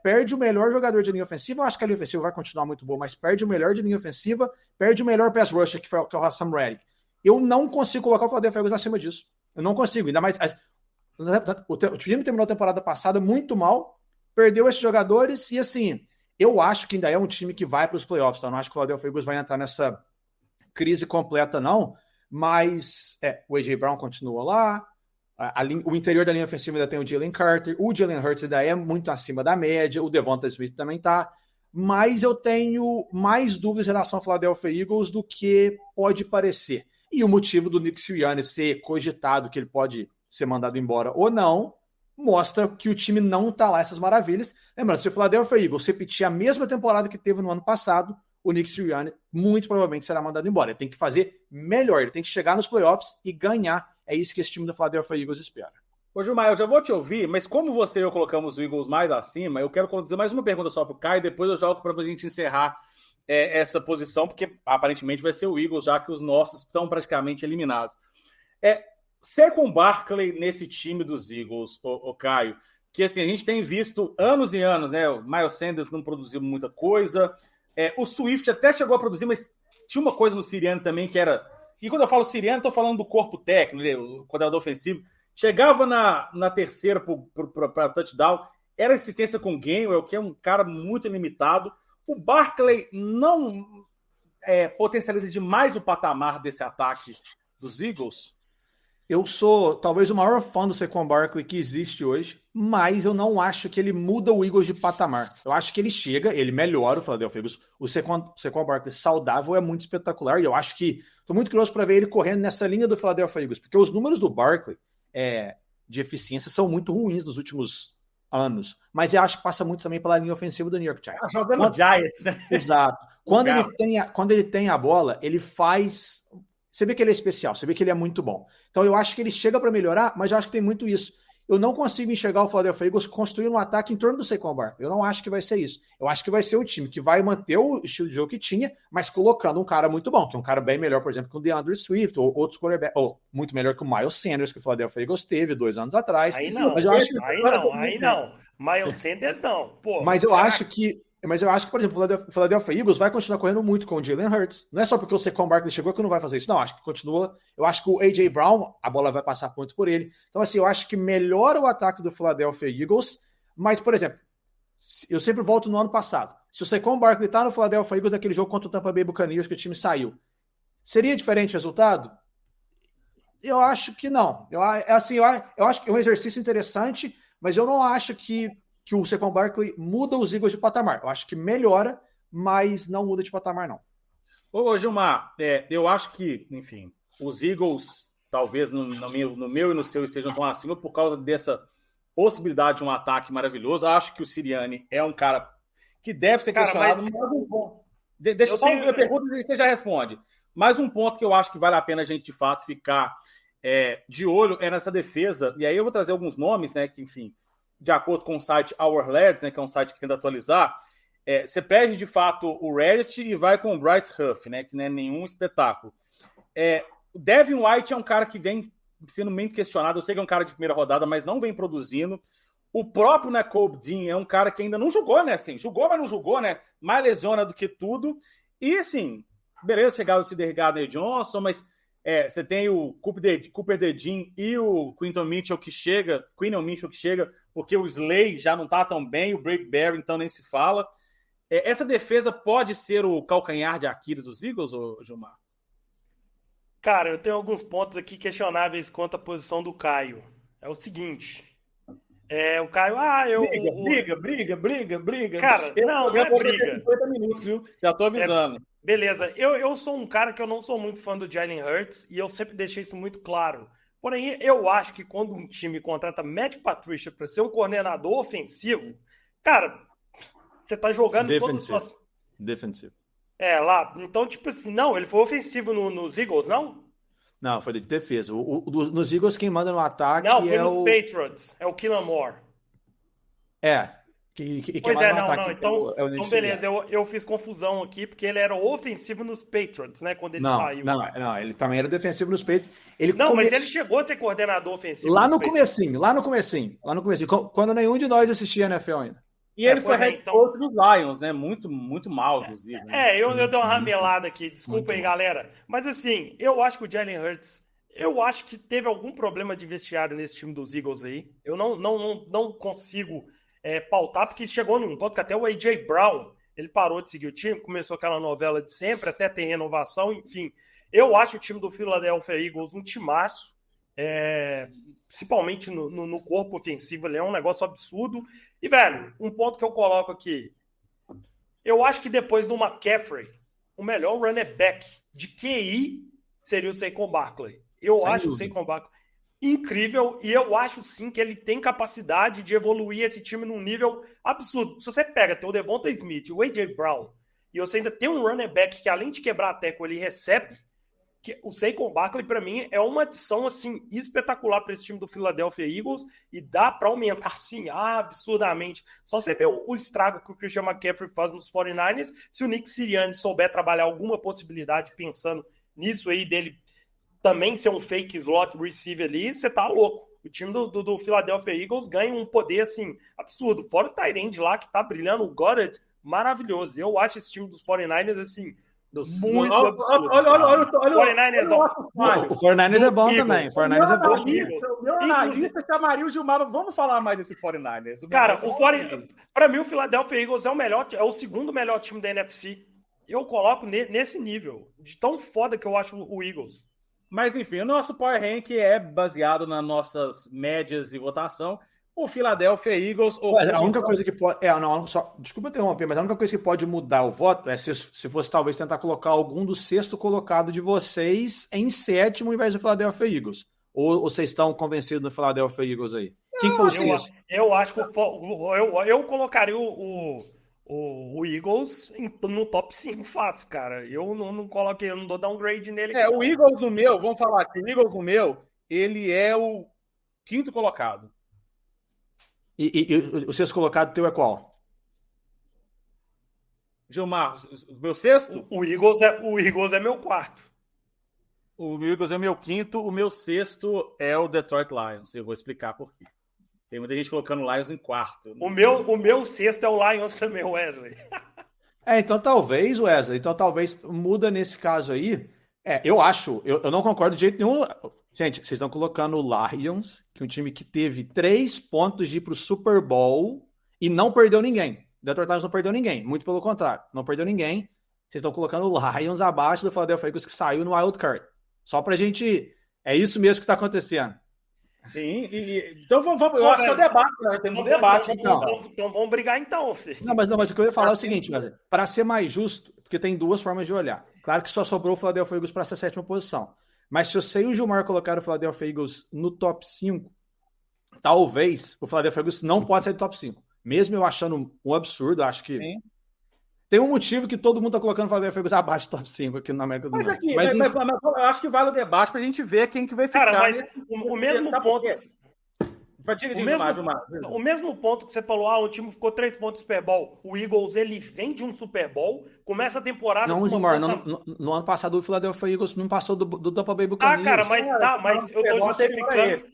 perde o melhor jogador de linha ofensiva, eu acho que a linha ofensiva vai continuar muito boa, mas perde o melhor de linha ofensiva, perde o melhor pass rusher, que é o Hassan Reddick. Eu não consigo colocar o Philadelphia Eagles acima disso. Eu não consigo, ainda mais... O time terminou a temporada passada muito mal, perdeu esses jogadores e, assim, eu acho que ainda é um time que vai para os playoffs, tá? Eu não acho que o Philadelphia Eagles vai entrar nessa crise completa, não, mas o A.J. Brown continua lá, o interior da linha ofensiva ainda tem o Jalen Carter, o Jalen Hurts ainda é muito acima da média, o Devonta Smith também tá, mas eu tenho mais dúvidas em relação ao Philadelphia Eagles do que pode parecer. E o motivo do Nick Sirianni ser cogitado que ele pode ser mandado embora ou não, mostra que o time não tá lá essas maravilhas. Lembrando, se o Philadelphia Eagles repetir a mesma temporada que teve no ano passado, o Nick Sirianni muito provavelmente será mandado embora. Ele tem que fazer melhor, ele tem que chegar nos playoffs e ganhar. É isso que esse time do Philadelphia Eagles espera. Ô, Gilmar, eu já vou te ouvir, mas como você e eu colocamos o Eagles mais acima, eu quero fazer mais uma pergunta só pro Caio, depois eu jogo para a gente encerrar essa posição, porque aparentemente vai ser o Eagles, já que os nossos estão praticamente eliminados. Ser com Barkley nesse time dos Eagles, o Caio, que assim, a gente tem visto anos e anos, né? O Miles Sanders não produziu muita coisa, o Swift até chegou a produzir, mas tinha uma coisa no Sirianni também que era... E quando eu falo Sirianni, estou falando do corpo técnico, né? O coordenador ofensivo. Chegava na terceira para touchdown, era assistência com Gainwell, que é um cara muito limitado. O Barkley não potencializa demais o patamar desse ataque dos Eagles? Eu sou talvez o maior fã do Saquon Barkley que existe hoje, mas eu não acho que ele muda o Eagles de patamar. Eu acho que ele chega, ele melhora o Philadelphia Eagles. O Saquon Barkley saudável é muito espetacular e eu acho que estou muito curioso para ver ele correndo nessa linha do Philadelphia Eagles, porque os números do Barkley de eficiência são muito ruins nos últimos anos, mas eu acho que passa muito também pela linha ofensiva do New York Giants. Jogando Giants, né? Exato. Quando ele tem a bola, ele faz... Você vê que ele é especial, você vê que ele é muito bom. Então eu acho que ele chega para melhorar, mas eu acho que tem muito isso. Eu não consigo enxergar o Philadelphia Eagles construindo um ataque em torno do Saquon Barkley. Eu não acho que vai ser isso. Eu acho que vai ser um time que vai manter o estilo de jogo que tinha, mas colocando um cara muito bom, que é um cara bem melhor, por exemplo, que o DeAndre Swift, ou outros quarterbacks, ou muito melhor que o Miles Sanders, que o Philadelphia Eagles teve 2 anos atrás. Aí não, mas eu acho aí não. Miles Sanders não. Pô, mas eu acho que, por exemplo, o Philadelphia Eagles vai continuar correndo muito com o Jalen Hurts. Não é só porque o Saquon Barkley chegou que não vai fazer isso. Não, acho que continua. Eu acho que o A.J. Brown, a bola vai passar muito por ele. Então, assim, eu acho que melhora o ataque do Philadelphia Eagles. Mas, por exemplo, eu sempre volto no ano passado. Se o Saquon Barkley tá no Philadelphia Eagles naquele jogo contra o Tampa Bay Buccaneers que o time saiu, seria diferente o resultado? Eu acho que não. Eu acho que é um exercício interessante, mas eu não acho que o Saquon Barkley muda os Eagles de patamar. Eu acho que melhora, mas não muda de patamar, não. Ô, Gilmar, eu acho que, enfim, os Eagles, talvez no meu e no seu estejam tão acima por causa dessa possibilidade de um ataque maravilhoso. Acho que o Sirianni é um cara que deve ser questionado. Deixa eu só uma pergunta e você já responde. Mais um ponto que eu acho que vale a pena a gente, de fato, ficar de olho nessa defesa. E aí eu vou trazer alguns nomes, né, que, enfim... De acordo com o site Our Lads, né, que é um site que tenta atualizar, você perde de fato o Reddit e vai com o Bryce Huff, né, que não é nenhum espetáculo. O Devin White é um cara que vem sendo muito questionado. Eu sei que é um cara de primeira rodada, mas não vem produzindo. O próprio Nakobe Dean é um cara que ainda não jogou, né? Assim, jogou, mas não jogou, né? Mais lesiona do que tudo. E, assim, beleza, chegaram o Cedric Gardner-Johnson, mas você tem o Cooper DeJean e o Quinton Mitchell que chega, porque o Slay já não tá tão bem, o Blake Berry então nem se fala. Essa defesa pode ser o calcanhar de Aquiles dos Eagles, ou Gilmar? Cara, eu tenho alguns pontos aqui questionáveis quanto à posição do Caio. É o seguinte. O Caio, briga. Cara, não é briga. 50 minutos, viu? Já tô avisando. Beleza, eu sou um cara que eu não sou muito fã do Jalen Hurts e eu sempre deixei isso muito claro. Porém, eu acho que quando um time contrata Matt Patricia para ser um coordenador ofensivo, cara, você tá jogando todas as... Defensivo. Lá. Então, tipo assim, não, ele foi ofensivo nos Eagles, não? Não, foi de defesa. Nos Eagles, quem manda no ataque não, foi nos Patriots. É o Kellen Moore. Pois é, não. Então beleza, eu fiz confusão aqui, porque ele era ofensivo nos Patriots, né? Quando ele saiu. Não, ele também era defensivo nos Patriots. Mas ele chegou a ser coordenador ofensivo. Lá no comecinho. Quando nenhum de nós assistia a NFL ainda. E ele foi head coach dos Lions, né? Muito, muito mal, inclusive. Né? Eu dei uma ramelada aqui, desculpa aí, galera. Mas assim, eu acho que o Jalen Hurts, eu acho que teve algum problema de vestiário nesse time dos Eagles aí. Eu não consigo pautar, porque chegou num ponto que até o A.J. Brown, ele parou de seguir o time, começou aquela novela de sempre, até tem renovação, enfim. Eu acho o time do Philadelphia Eagles um timaço, principalmente no corpo ofensivo, ele é um negócio absurdo. E, velho, um ponto que eu coloco aqui, eu acho que depois do McCaffrey, o melhor running back de QI seria o Saquon Barkley. Eu acho o Saquon Barkley incrível, e eu acho sim que ele tem capacidade de evoluir esse time num nível absurdo. Se você pega o Devonta Smith, o A.J. Brown, e você ainda tem um running back que, além de quebrar a tackle, ele recebe, que o Saquon Barkley, para mim, é uma adição assim, espetacular para esse time do Philadelphia Eagles, e dá para aumentar, sim, absurdamente. Só você ver o estrago que o Christian McCaffrey faz nos 49ers, se o Nick Sirianni souber trabalhar alguma possibilidade pensando nisso aí, dele também ser um fake slot receiver ali, você tá louco. O time do Philadelphia Eagles ganha um poder, assim, absurdo. Fora o tight end lá, que tá brilhando, o Goddard, maravilhoso. Eu acho esse time dos 49ers, assim, muito absurdo. Olha o 49ers não. O 49ers é bom também. O 49ers é bom. O meu analista chamaria o Gilmar. Vamos falar mais desse 49ers. Cara, para mim, o Philadelphia Eagles é o segundo melhor time da NFC. Eu coloco nesse nível, de tão foda que eu acho o Eagles. Mas, enfim, o nosso Power Rank é baseado nas nossas médias e votação. O Philadelphia Eagles... A única coisa que pode... desculpa interromper, mas a única coisa que pode mudar o voto é se fosse talvez tentar colocar algum do sexto colocado de vocês em sétimo ao invés do Philadelphia Eagles. Ou vocês estão convencidos do Philadelphia Eagles aí? Quem foi o sexto? Eu acho que eu colocaria o Eagles no top 5 fácil, cara. Eu não coloquei, eu não dou downgrade nele. O Eagles no meu, vamos falar aqui, o Eagles no meu, ele é o quinto colocado. E o sexto colocado teu é qual? Gilmar, o meu sexto? O Eagles é meu quarto. O Eagles é meu quinto, o meu sexto é o Detroit Lions. Eu vou explicar por quê. Tem muita gente colocando o Lions em quarto. O meu sexto é o Lions também, Wesley. Então talvez, Wesley, muda nesse caso aí. Eu acho, eu não concordo de jeito nenhum. Gente, vocês estão colocando o Lions, que é um time que teve 3 pontos de ir pro Super Bowl e não perdeu ninguém. O Detroit Lions não perdeu ninguém, muito pelo contrário, não perdeu ninguém. Vocês estão colocando o Lions abaixo do Philadelphia Eagles que saiu no Wild Card. Só pra gente... É isso mesmo que tá acontecendo. Sim, então vamos, eu acho que é o debate, né? Temos um debate. Então vamos brigar então, filho. Não, mas o que eu ia falar é o seguinte, para ser mais justo, porque tem duas formas de olhar. Claro que só sobrou o Philadelphia Eagles para essa sétima posição. Mas se você e o Gilmar colocaram o Philadelphia Eagles no top 5, talvez o Philadelphia Eagles não pode sair do top 5. Mesmo eu achando um absurdo, acho que... Sim. Tem um motivo que todo mundo tá colocando o Philadelphia Eagles abaixo do top 5 aqui na América do Norte. Mas eu acho que vale o debate pra gente ver quem que vai ficar. Cara, mas o mesmo ponto... O mesmo ponto que você falou, o time ficou 3 pontos do Super Bowl. O Eagles, ele vem de um Super Bowl, começa a temporada... Não, Gilmar, no ano passado o Philadelphia Eagles não passou do Tampa Bay Buccaneers. Cara, mas eu tô justificando.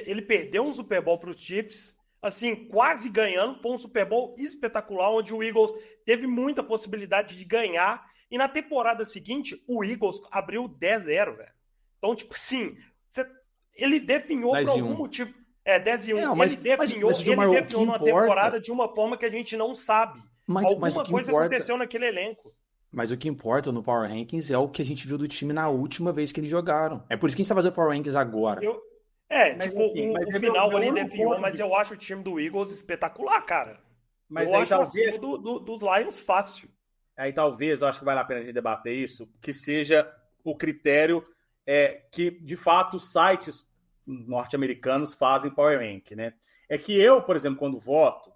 Ele perdeu um Super Bowl pros Chiefs, assim, quase ganhando. Foi um Super Bowl espetacular, onde o Eagles teve muita possibilidade de ganhar. E na temporada seguinte, o Eagles abriu 10-0, velho. Então, tipo assim, ele definhou por algum motivo. 10-1. Ele definhou uma temporada de uma forma que a gente não sabe. Alguma coisa aconteceu naquele elenco. Mas o que importa no Power Rankings é o que a gente viu do time na última vez que eles jogaram. É por isso que a gente tá fazendo Power Rankings agora. O final ali definiu, mas eu acho o time do Eagles espetacular, cara. Mas eu aí, acho acima dos Lions fácil. Aí talvez, eu acho que vale a pena a gente debater isso, que seja o critério que, de fato, os sites norte-americanos fazem Power Rank, né? É que eu, por exemplo, quando voto,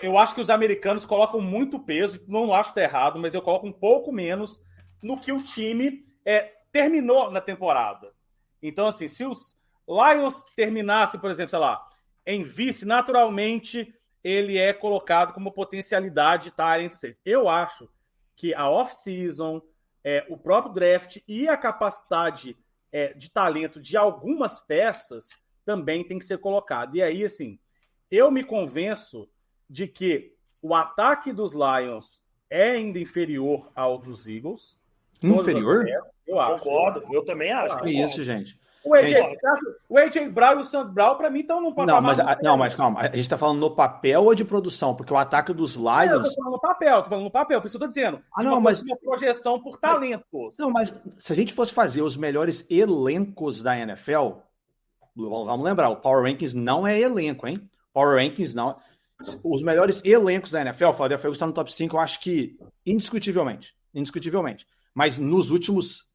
eu acho que os americanos colocam muito peso, não acho que tá errado, mas eu coloco um pouco menos no que o time terminou na temporada. Então, assim, se os Lions terminassem, por exemplo, sei lá, em vice, naturalmente ele é colocado como potencialidade de estar entre os 6. Eu acho que a off-season, o próprio draft e a capacidade de talento de algumas peças também tem que ser colocado. E aí, assim, eu me convenço de que o ataque dos Lions é ainda inferior ao dos Eagles. Inferior? Eu acho. Concordo, eu também acho. Que isso, gente. O AJ Brown e o Sam Brown, para mim, estão num patamar... Mas calma, a gente está falando no papel ou de produção? Porque o ataque dos Lions... Eu tô falando no papel, por isso eu tô dizendo. Mas uma projeção por talentos. Não, mas se a gente fosse fazer os melhores elencos da NFL, vamos lembrar, o Power Rankings não é elenco, hein? Power Rankings não... Os melhores elencos da NFL, o Philadelphia Eagles está no top 5, eu acho que indiscutivelmente. Mas nos últimos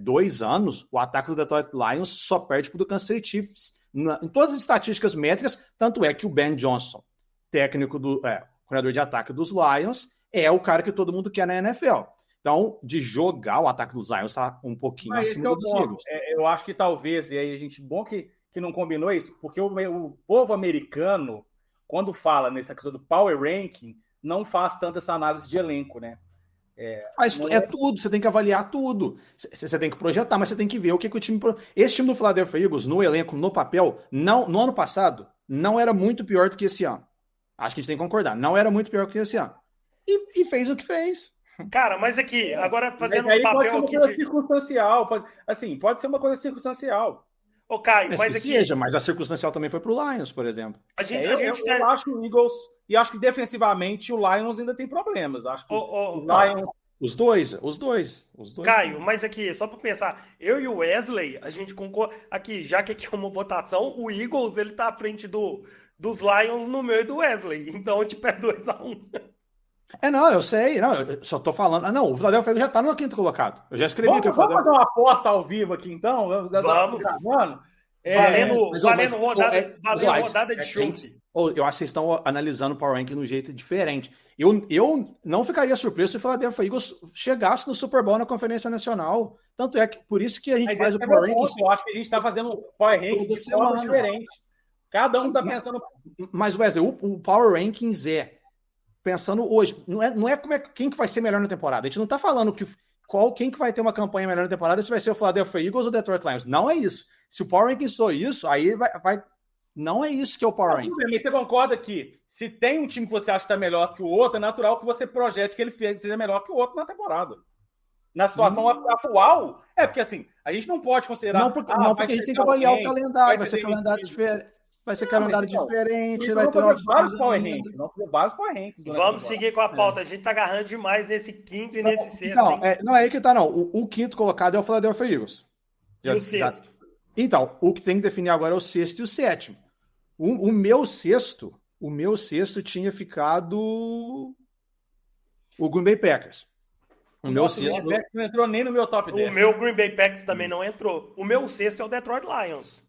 2 anos, o ataque do Detroit Lions só perde para o Kansas City Chiefs em todas as estatísticas métricas, tanto é que o Ben Johnson, técnico coordenador de ataque dos Lions, é o cara que todo mundo quer na NFL. Então, de jogar, o ataque dos Lions está um pouquinho acima dos Eagles. Eu acho que talvez, e aí a gente, bom que não combinou isso, porque o povo americano, quando fala nessa questão do Power Ranking, não faz tanto essa análise de elenco, né? Tudo, você tem que avaliar tudo. Você tem que projetar, mas você tem que ver o que o time... Esse time do Philadelphia Eagles, no elenco, no papel, no ano passado, não era muito pior do que esse ano. Acho que a gente tem que concordar. Não era muito pior do que esse ano. E fez o que fez. Cara, mas aqui, agora fazendo um papel pode ser uma aqui coisa circunstancial. Pode ser uma coisa circunstancial. Ô, Caio, mas aqui... seja, mas a circunstancial também foi pro Lions, por exemplo. Eu acho o Eagles, e acho que defensivamente o Lions ainda tem problemas. Acho que o Lions... Os dois. Caio, mas aqui, só para pensar, eu e o Wesley, a gente concorda. Aqui, já que aqui é uma votação, o Eagles, ele tá à frente dos Lions no meio do Wesley. Então, tipo, é 2-1. Eu sei. Não, eu só tô falando. O Philadelphia já tá no 5º colocado. Eu já escrevi aqui. Vamos fazer uma aposta ao vivo aqui, então? Vamos. Valendo rodada de chute. Eu acho que vocês estão analisando o Power Ranking de um jeito diferente. Eu não ficaria surpreso se o Philadelphia Eagles chegasse no Super Bowl na Conferência Nacional. Tanto é que por isso que a gente faz o Power Ranking. Eu acho que a gente está fazendo o Power Ranking de forma diferente. Cada um está pensando... Mas, Wesley, o Power Rankings pensando hoje. Não é quem que vai ser melhor na temporada. A gente não está falando quem que vai ter uma campanha melhor na temporada, se vai ser o Philadelphia Eagles ou o Detroit Lions. Não é isso. Se o Power Rankings for isso, aí vai... Não é isso que é o Power Ranking. Mas você concorda que se tem um time que você acha que está melhor que o outro, é natural que você projete que ele seja melhor que o outro na temporada. Na situação atual, porque assim, a gente não pode considerar... Não, porque a gente tem que avaliar o calendário. Vai ser calendário diferente. Vai ser calendário diferente. Vai ter vários Power Rankings. Vários Power Rankings. Vamos seguir com a pauta. A gente tá agarrando demais nesse 5º e nesse 6º. Não é aí que tá, não. O 5º colocado é o Philadelphia Eagles. E o 6º? Então, o que tem que definir agora é o 6º e o 7º. O meu sexto tinha ficado o Green Bay Packers. O meu sexto não entrou nem no meu top 10. O meu Green Bay Packers também não entrou. O meu sexto é o Detroit Lions.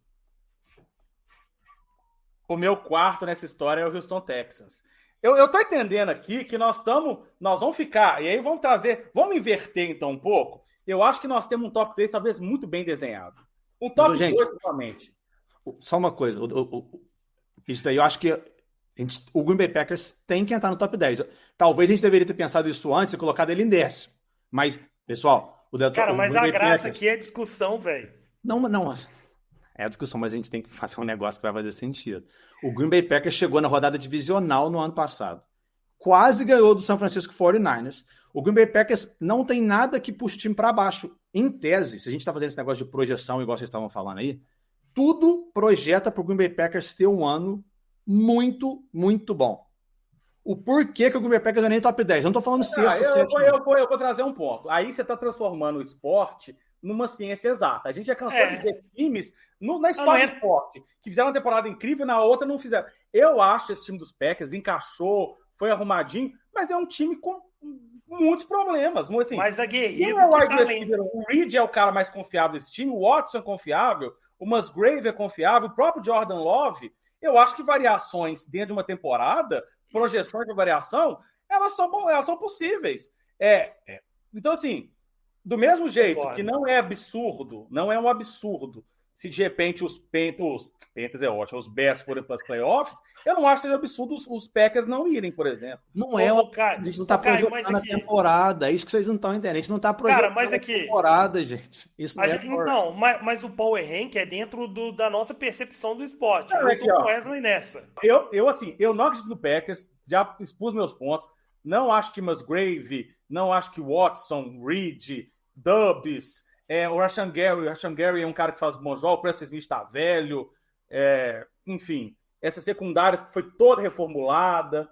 O meu quarto nessa história é o Houston Texans. Eu tô entendendo aqui que nós vamos ficar, e aí vamos inverter então um pouco. Eu acho que nós temos um top 3 talvez muito bem desenhado. Um top 2 totalmente. Só uma coisa, isso daí eu acho que o Green Bay Packers tem que entrar no top 10. Talvez a gente deveria ter pensado isso antes e colocado ele em 10º. Mas, pessoal, Cara, mas a graça aqui é discussão, velho. Não. É a discussão, mas a gente tem que fazer um negócio que vai fazer sentido. O Green Bay Packers chegou na rodada divisional no ano passado. Quase ganhou do San Francisco 49ers. O Green Bay Packers não tem nada que puxe o time para baixo. Em tese, se a gente está fazendo esse negócio de projeção, igual vocês estavam falando aí, tudo projeta para o Green Bay Packers ter um ano muito, muito bom. O porquê que o Green Bay Packers não é nem top 10? Eu não estou falando sexto, sétimo. Eu vou trazer um ponto. Aí você está transformando o esporte numa ciência exata. A gente já cansou de ver times na história do esporte que fizeram uma temporada incrível e na outra não fizeram. Eu acho esse time dos Packers encaixou, foi arrumadinho, mas é um time com muitos problemas. Assim, mais aguerrido que talento. O Reed é o cara mais confiável desse time, o Watson é confiável, o Musgrave é confiável, o próprio Jordan Love. Eu acho que variações dentro de uma temporada, projeções de variação, elas são possíveis. Então, assim, do mesmo jeito que não é um absurdo se de repente os Panthers é ótimo, os Bears forem para as playoffs, eu não acho que seja absurdo os Packers não irem, por exemplo. Não é, a gente não está projetando a temporada, é isso que vocês não estão entendendo. A gente não está projetando a temporada, gente. Isso não então, mas o Power Rank é dentro da nossa percepção do esporte. Eu tô com Wesley nessa. Eu não acredito no Packers, já expus meus pontos. Não acho que Musgrave, não acho que Watson, Reed, Dubs, o Rashan Gary é um cara que faz bom jogo, o Preston Smith está velho, enfim, essa secundária foi toda reformulada,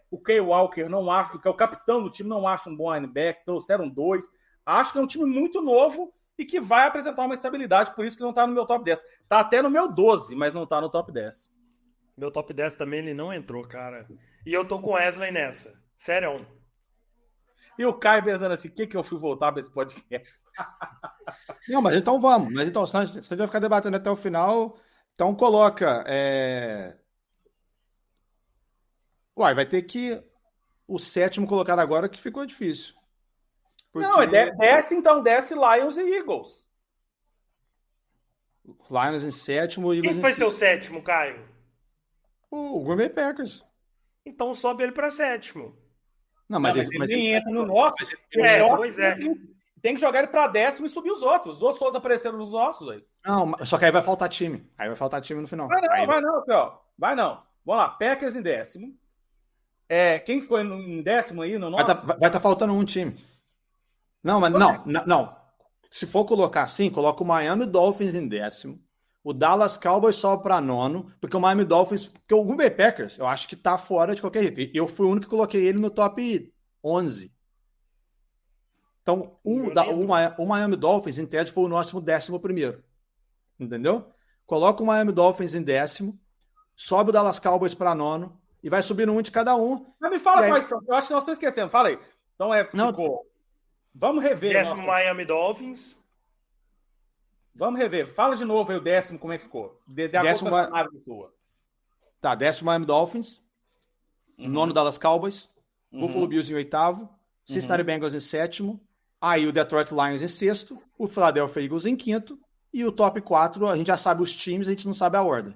o Kay Walker não acho, que é o capitão do time, não acho um bom linebacker, trouxeram 2, acho que é um time muito novo e que vai apresentar uma estabilidade, por isso que não está no meu top 10. Está até no meu 12, mas não está no top 10. Meu top 10 também ele não entrou, cara. E eu tô com Wesley nessa. Sério. E o Caio pensando assim, o que eu fui voltar para esse podcast? Não, mas então vamos. Mas então, você vai ficar debatendo até o final. Então coloca. Vai ter que. O 7º colocado agora que ficou difícil. Porque... Não, desce Lions e Eagles. Lions em 7º. Eagles Quem vai ser o 7º, Caio? O Green Bay Packers. Então sobe ele para 7º. Não, mas ele entra no nosso. Pois é. Tem que jogar ele para 10º e subir os outros. Os outros todos apareceram nos nossos aí. Não, só que aí vai faltar time. Aí vai faltar time no final. Vai não. Vamos lá, Packers em 10º. Quem foi em 10º aí no nosso? Vai estar faltando um time. Não, mas não. Se for colocar assim, coloca o Miami Dolphins em 10º. O Dallas Cowboys sobe para 9º, porque o Miami Dolphins, porque o Green Bay Packers, eu acho que tá fora de qualquer jeito. Eu fui o único que coloquei ele no top 11. Então, o Miami Dolphins, em tese, foi o nosso 11º. Entendeu? Coloca o Miami Dolphins em 10º, sobe o Dallas Cowboys para 9º e vai subir um de cada um. Mas me fala quais são. Eu acho que nós estamos esquecendo. Fala aí. Então ficou. Vamos rever. 10º Miami Dolphins. Vamos rever. Fala de novo aí o 10º, como é que ficou. Décimo Miami Dolphins. 9º Dallas Cowboys. Buffalo Bills em 8º. Cincinnati Bengals em 7º. Aí o Detroit Lions em 6º. O Philadelphia Eagles em 5º. E o top 4, a gente já sabe os times, a gente não sabe a ordem.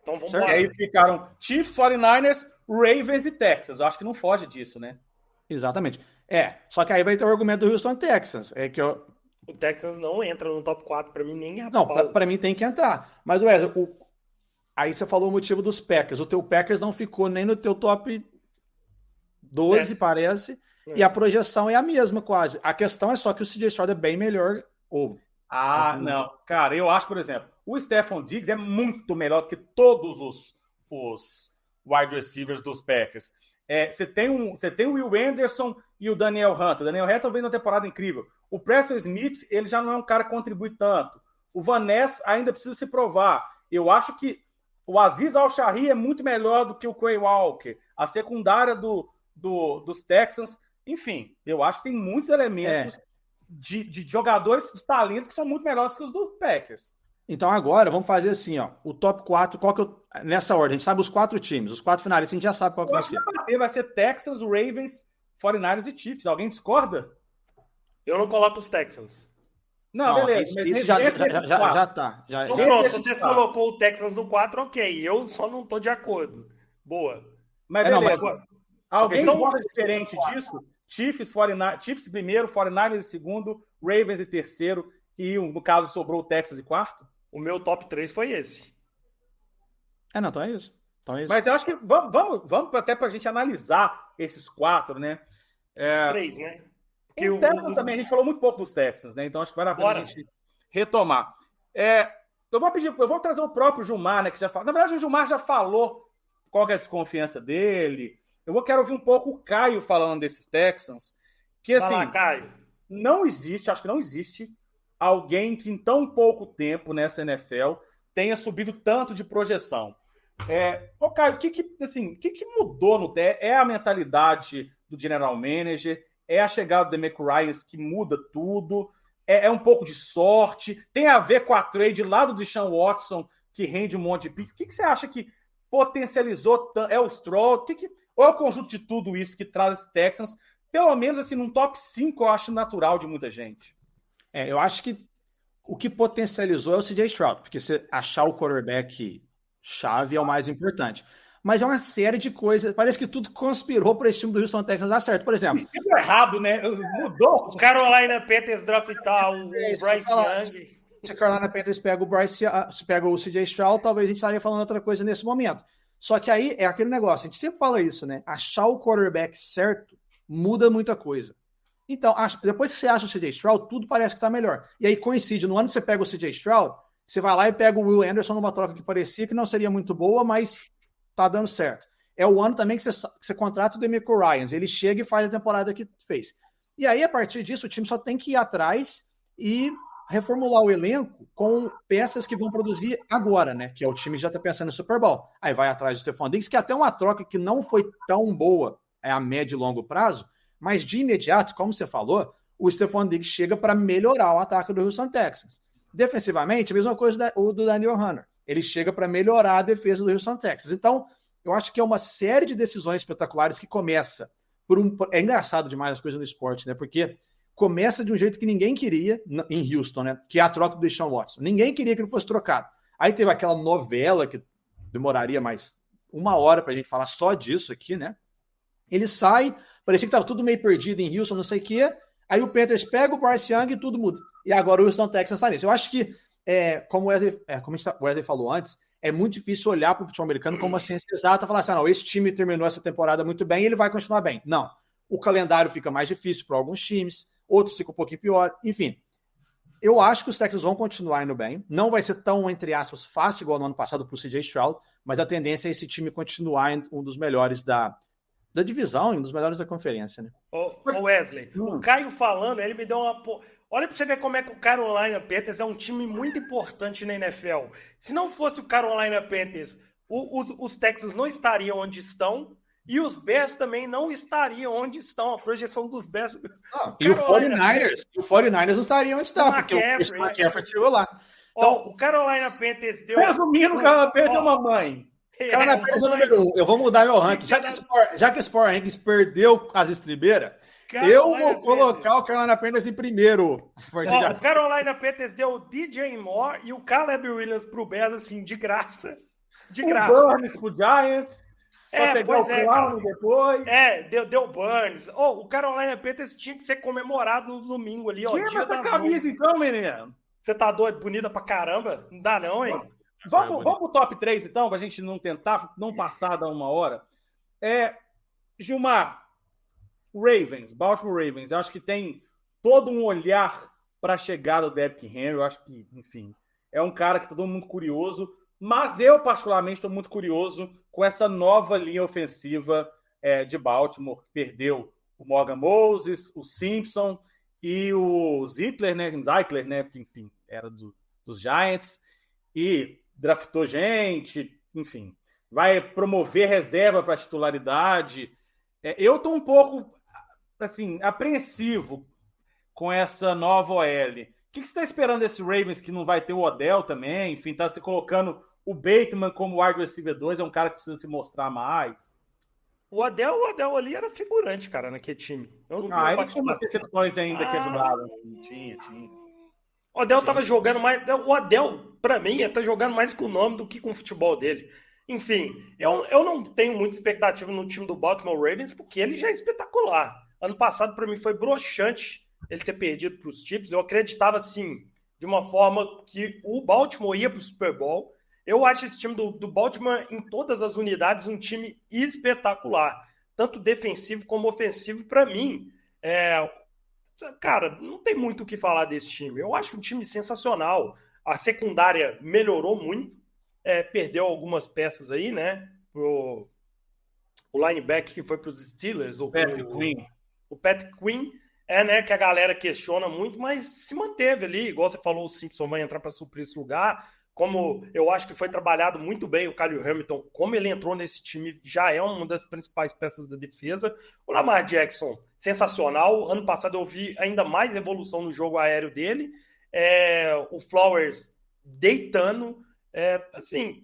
Então vamos lá. E aí ficaram Chiefs, 49ers, Ravens e Texans. Eu acho que não foge disso, né? Exatamente. Só que aí vai ter o argumento do Houston Texans. O Texans não entra no top 4 para mim nem a Não, para mim tem que entrar. Mas, Wesley, aí você falou o motivo dos Packers. O teu Packers não ficou nem no teu top 12, parece. E a projeção é a mesma, quase. A questão é só que o CJ Stroud é bem melhor. Não. Cara, eu acho, por exemplo, o Stephon Diggs é muito melhor que todos os wide receivers dos Packers. Você tem o Will Anderson e o Daniel Hunter. O Daniel Hunter vem numa temporada incrível. O Preston Smith, ele já não é um cara que contribui tanto. O Van Ness ainda precisa se provar. Eu acho que o Aziz Al-Shari é muito melhor do que o Quay Walker. A secundária dos Texans. Enfim, eu acho que tem muitos elementos de jogadores de talento que são muito melhores que os do Packers. Então agora vamos fazer assim, o top 4, nessa ordem, a gente sabe os 4 times, os 4 finalistas, a gente já sabe qual que vai ser. Vai ser Texans, Ravens, 49ers e Chiefs. Alguém discorda? Eu não coloco os Texans. Não, beleza. Isso já tá. Então pronto, se você colocou o Texans no 4, ok. Eu só não tô de acordo. Boa. Mas beleza. Alguém concorda diferente disso? Chiefs primeiro, 49ers em segundo, Ravens em terceiro e, no caso, sobrou o Texas em quarto? O meu top 3 foi esse. Então é isso. Mas eu acho que vamos até pra gente analisar esses 4, né? Os 3, né? Porque o Texans também, a gente falou muito pouco dos Texans, né? Então acho que vale a pena a gente retomar. Eu vou trazer o próprio Gilmar, né? Que já falou. Na verdade, o Gilmar já falou qual que é a desconfiança dele. Quero ouvir um pouco o Caio falando desses Texans. Que assim, vai lá, Caio. Acho que não existe alguém que em tão pouco tempo nessa NFL tenha subido tanto de projeção. Caio, o que mudou no TE? É a mentalidade do general manager? É a chegada do DeMeco Ryans que muda tudo? É um pouco de sorte? Tem a ver com a trade lá do Deshaun Watson, que rende um monte de pique? O que você acha que potencializou? É o Stroud? Ou é o conjunto de tudo isso que traz esse Texans? Pelo menos assim, num top 5, eu acho natural de muita gente. Eu acho que o que potencializou é o CJ Stroud, porque você achar o quarterback chave é o mais importante. Mas é uma série de coisas. Parece que tudo conspirou para esse time do Houston Texans dar certo. Por exemplo. Isso é errado, né? Mudou. Os Carolina Panthers draftar o Bryce Young. Se a Carolina Panthers pega o CJ Stroud, talvez a gente estaria falando outra coisa nesse momento. Só que aí é aquele negócio, a gente sempre fala isso, né? Achar o quarterback certo muda muita coisa. Então, depois que você acha o CJ Stroud, tudo parece que tá melhor. E aí coincide, no ano que você pega o CJ Stroud, você vai lá e pega o Will Anderson numa troca que parecia que não seria muito boa, mas tá dando certo. É o ano também que você contrata o DeMeco Ryans, ele chega e faz a temporada que fez. E aí, a partir disso, o time só tem que ir atrás e reformular o elenco com peças que vão produzir agora, né? Que é o time que já tá pensando no Super Bowl. Aí vai atrás do Stephon Diggs, que é até uma troca que não foi tão boa a médio e longo prazo, mas de imediato, como você falou, o Stephon Diggs chega para melhorar o ataque do Houston Texans. Defensivamente, a mesma coisa do Daniel Hunter. Ele chega para melhorar a defesa do Houston Texans. Então, eu acho que é uma série de decisões espetaculares que começa É engraçado demais as coisas no esporte, né? Porque começa de um jeito que ninguém queria em Houston, né? Que é a troca do Deshaun Watson. Ninguém queria que ele fosse trocado. Aí teve aquela novela que demoraria mais 1 hora pra gente falar só disso aqui, né? Ele sai, parecia que tava tudo meio perdido em Houston, não sei o quê. Aí o Panthers pega o Bryce Young e tudo muda. E agora o Houston Texans tá nisso. Eu acho que, como o Wesley falou antes, é muito difícil olhar para o futebol americano como uma ciência exata e falar assim, não, esse time terminou essa temporada muito bem e ele vai continuar bem. Não. O calendário fica mais difícil para alguns times, outros ficam um pouquinho pior. Enfim, eu acho que os Texans vão continuar indo bem. Não vai ser tão, entre aspas, fácil igual no ano passado para o CJ Stroud, mas a tendência é esse time continuar um dos melhores da divisão e um dos melhores da conferência, né? Ô Wesley, o Caio falando, ele me deu uma... Olha para você ver como é que o Carolina Panthers é um time muito importante na NFL. Se não fosse o Carolina Panthers, os Texans não estariam onde estão e os Bears também não estariam onde estão. A projeção dos Bears... E o 49ers não estariam onde está, porque o McCaffrey chegou lá. Então, o Carolina Panthers deu... Resumindo, o Carolina Panthers é uma mãe. Carolina Panthers é o número 1. Eu vou mudar meu ranking. Já que esse Power Rankings perdeu as estribeiras, eu vou colocar o Carolina Panthers em primeiro. O Carolina Panthers deu o DJ Moore e o Caleb Williams pro Bears, assim, de graça. De graça. O Burns pro Giants. Pois é, Clown depois. Deu Burns. O Carolina Panthers tinha que ser comemorado no domingo ali, ó. Tira essa camisa então, menino. Você tá doido? Bonita pra caramba? Não dá não, hein? Vamos pro top 3, então, pra gente não tentar, não passar da 1 hora. Gilmar, Baltimore Ravens, eu acho que tem todo um olhar para a chegada do Derrick Henry. Eu acho que, enfim, é um cara que tá todo mundo curioso, mas eu, particularmente, estou muito curioso com essa nova linha ofensiva de Baltimore, que perdeu o Morgan Moses, o Simpson e o Zeitler, né, que, enfim, era dos Giants, e draftou gente, enfim, vai promover reserva para titularidade. Eu estou um pouco, assim, apreensivo com essa nova OL. O que você está esperando desse Ravens, que não vai ter o Odell também? Enfim, está se colocando o Bateman como wide receiver 2, é um cara que precisa se mostrar mais. O Odell ali era figurante, cara, naquele time. Eu não vi ele tinha umas recepções ainda que ajudaram. Tinha. O Odell tava jogando mais... O Odell, pra mim, tá jogando mais com o nome do que com o futebol dele. Enfim, eu não tenho muita expectativa no time do Baltimore Ravens, porque ele já é espetacular. Ano passado, pra mim, foi broxante ele ter perdido pros Chiefs. Eu acreditava, assim, de uma forma que o Baltimore ia pro Super Bowl. Eu acho esse time do Baltimore, em todas as unidades, um time espetacular. Tanto defensivo como ofensivo. Pra mim, cara, não tem muito o que falar desse time. Eu acho um time sensacional. A secundária melhorou muito. Perdeu algumas peças aí, né? O linebacker que foi para os Steelers. O Patrick Quinn, né? Que a galera questiona muito, mas se manteve ali. Igual você falou, o Simpson vai entrar para suprir esse lugar. Como eu acho que foi trabalhado muito bem o Kyle Hamilton, como ele entrou nesse time, já é uma das principais peças da defesa. O Lamar Jackson, sensacional. Ano passado eu vi ainda mais evolução no jogo aéreo dele. O Flowers deitando. Assim,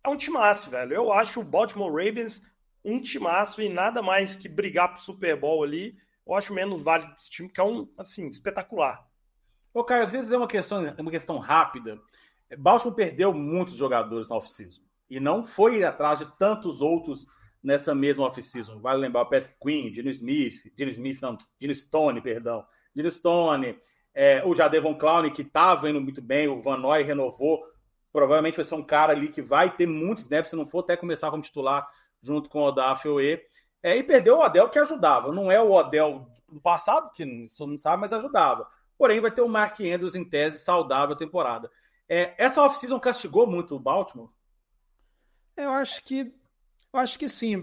é um timaço, velho. Eu acho o Baltimore Ravens um timaço e nada mais que brigar pro Super Bowl ali. Eu acho menos válido esse time, que é assim, espetacular. Ô, Caio, eu queria dizer uma questão rápida. Baltimore perdeu muitos jogadores na off-season e não foi atrás de tantos outros nessa mesma off-season. Vale lembrar o Patrick Quinn, Dino Stone, o Jadevon Clowney, que estava indo muito bem, o Van Noy renovou, provavelmente vai ser um cara ali que vai ter muitos snaps, se não for até começar como titular junto com o Odafe. E perdeu o Odell, que ajudava. Não é o Odell do passado, que você não sabe, mas ajudava. Porém, vai ter o Mark Andrews em tese saudável a temporada. Essa off-season castigou muito o Baltimore? Eu acho que sim.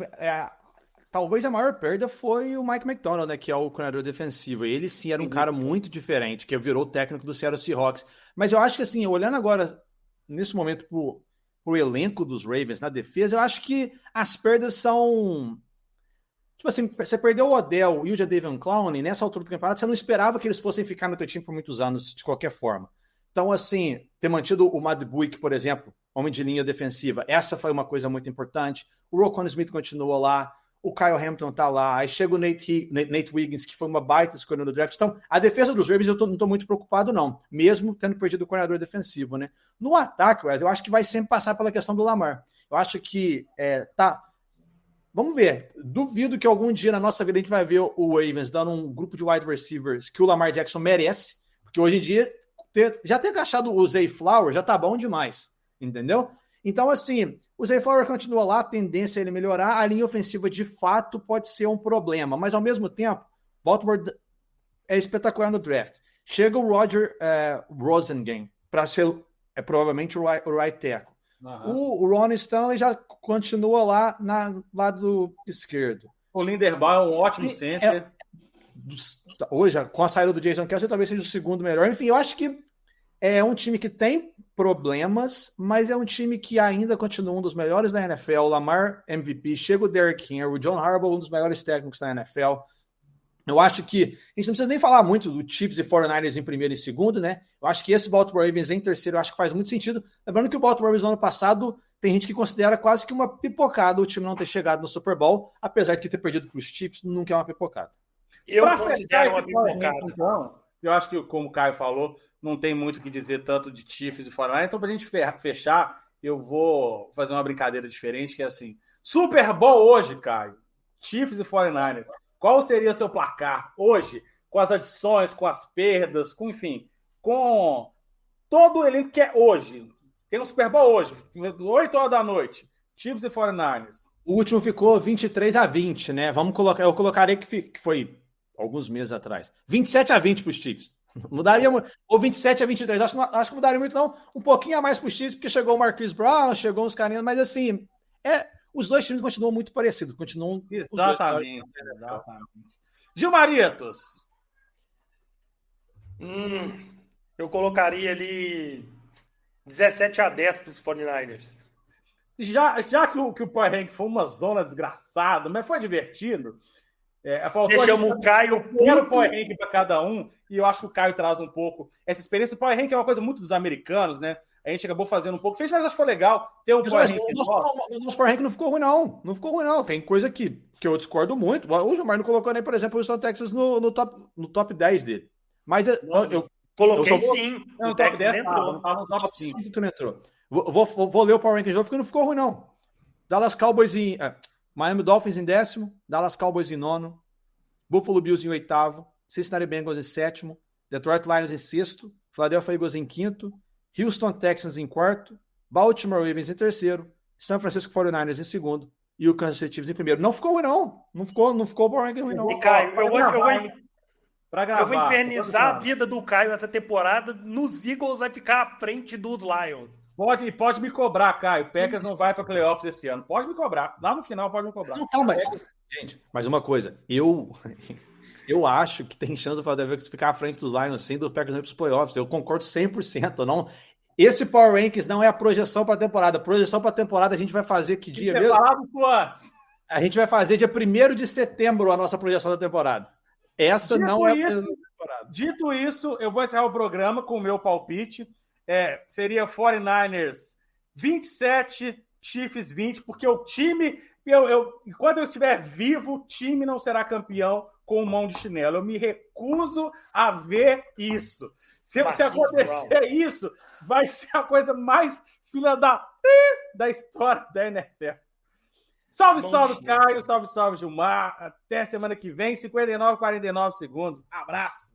Talvez a maior perda foi o Mike McDonald, né, que é o coordenador defensivo. Ele sim era um cara muito diferente, que virou o técnico do Seattle Seahawks. Mas eu acho que assim, olhando agora, nesse momento, pro elenco dos Ravens na defesa, eu acho que as perdas são... Tipo assim, você perdeu o Odell e o Jadavion Clowney nessa altura do campeonato, você não esperava que eles fossem ficar no teu time por muitos anos, de qualquer forma. Então, assim, ter mantido o Matt Buick, por exemplo, homem de linha defensiva, essa foi uma coisa muito importante. O Roquan Smith continuou lá, o Kyle Hamilton tá lá, aí chega o Nate Wiggins, que foi uma baita escolha no draft. Então, a defesa dos Ravens eu não estou muito preocupado, não, mesmo tendo perdido o coordenador defensivo, né? No ataque, eu acho que vai sempre passar pela questão do Lamar. Eu acho que Vamos ver. Duvido que algum dia na nossa vida a gente vai ver o Ravens dando um grupo de wide receivers que o Lamar Jackson merece, porque hoje em dia já ter achado o Zay Flowers já tá bom demais, entendeu? Então, assim, o Zay Flowers continua lá, a tendência é ele melhorar, a linha ofensiva de fato pode ser um problema, mas ao mesmo tempo, Baltimore é espetacular no draft. Chega o Roger Rosengren para ser provavelmente o right tackle. Uhum. O Ron Stanley já continua lá no lado esquerdo. O Linderbaum é um ótimo center. Hoje, com a saída do Jason Kelce, talvez seja o segundo melhor. Enfim, eu acho que é um time que tem problemas, mas é um time que ainda continua um dos melhores da NFL. O Lamar, MVP, chega o Derrick Henry, o John Harbaugh, um dos melhores técnicos da NFL. Eu acho que a gente não precisa nem falar muito do Chiefs e 49ers em primeiro e segundo, né? Eu acho que esse Baltimore Ravens em terceiro, eu acho que faz muito sentido. Lembrando que o Baltimore Ravens no ano passado tem gente que considera quase que uma pipocada o time não ter chegado no Super Bowl, apesar de ter perdido para os Chiefs, nunca é uma pipocada. Eu considero uma pipocada. Então, eu acho que, como o Caio falou, não tem muito o que dizer tanto de Chiefs e 49ers. Então, para a gente fechar, eu vou fazer uma brincadeira diferente, que é assim, Super Bowl hoje, Caio, Chiefs e 49ers. Qual seria seu placar hoje, com as adições, com as perdas, enfim, com todo o elenco que é hoje? Tem um Super Bowl hoje, 8 horas da noite, Chiefs e 49ers. O último ficou 23-20, né? Eu colocaria que foi alguns meses atrás. 27-20 para os Chiefs. Mudaria, ou 27-23. Acho que mudaria muito, não. Um pouquinho a mais para os Chiefs, porque chegou o Marquise Brown, chegou uns carinhos, mas assim, os dois times continuam muito parecidos. Continuam. Exatamente. Gilmaritos. Eu colocaria ali 17-10 para os 49ers. Já que o Power Rank foi uma zona desgraçada, mas foi divertido. Deixamos o Caio puto. Power Rank para cada um, e eu acho que o Caio traz um pouco essa experiência. O Power Rank é uma coisa muito dos americanos, né? A gente acabou fazendo um pouco. Mas acho que foi legal ter um Power Rank. O nosso Power Rank não ficou ruim, não. Não ficou ruim, não. Tem coisa que eu discordo muito. O Gilmar não colocou nem, por exemplo, o Houston Texas no top 10 dele. Mas eu coloquei sim. O top 10 entrou. Não estava no top 5 que não entrou. Vou ler o Power Rank de novo, porque não ficou ruim, não. Dallas Cowboys Miami Dolphins em 10º, Dallas Cowboys em 9º, Buffalo Bills em 8º, Cincinnati Bengals em 7º, Detroit Lions em 6º, Philadelphia Eagles em 5º, Houston Texans em 4º, Baltimore Ravens em 3º, San Francisco 49ers em 2º e o Kansas City Chiefs em 1º. Não ficou ruim, não. Não ficou bom ruim, não. E Caio, eu vou infernizar a vida do Caio essa temporada. Nos Eagles vai ficar à frente dos Lions. Pode me cobrar, Caio. O Packers não vai para playoffs esse ano. Pode me cobrar. Lá no final pode me cobrar. Não, gente, mais uma coisa. Eu acho que tem chance do Philadelphia ficar à frente dos Lions sem do Packers ir para os playoffs. Eu concordo 100%. Não. Esse Power Rankings não é a projeção para a temporada. A projeção para a temporada a gente vai fazer que dia mesmo? A gente vai fazer dia 1º de setembro a nossa projeção da temporada. Essa não é a projeção da temporada. Dito isso, eu vou encerrar o programa com o meu palpite. Seria 49ers 27, Chiefs 20, porque o time... enquanto eu estiver vivo, o time não será campeão com mão de chinelo. Eu me recuso a ver isso. Se acontecer isso, vai ser a coisa mais filha da história da NFL. Salve, Caio. Salve, Gilmar. Até semana que vem. 59, 49 segundos. Abraços.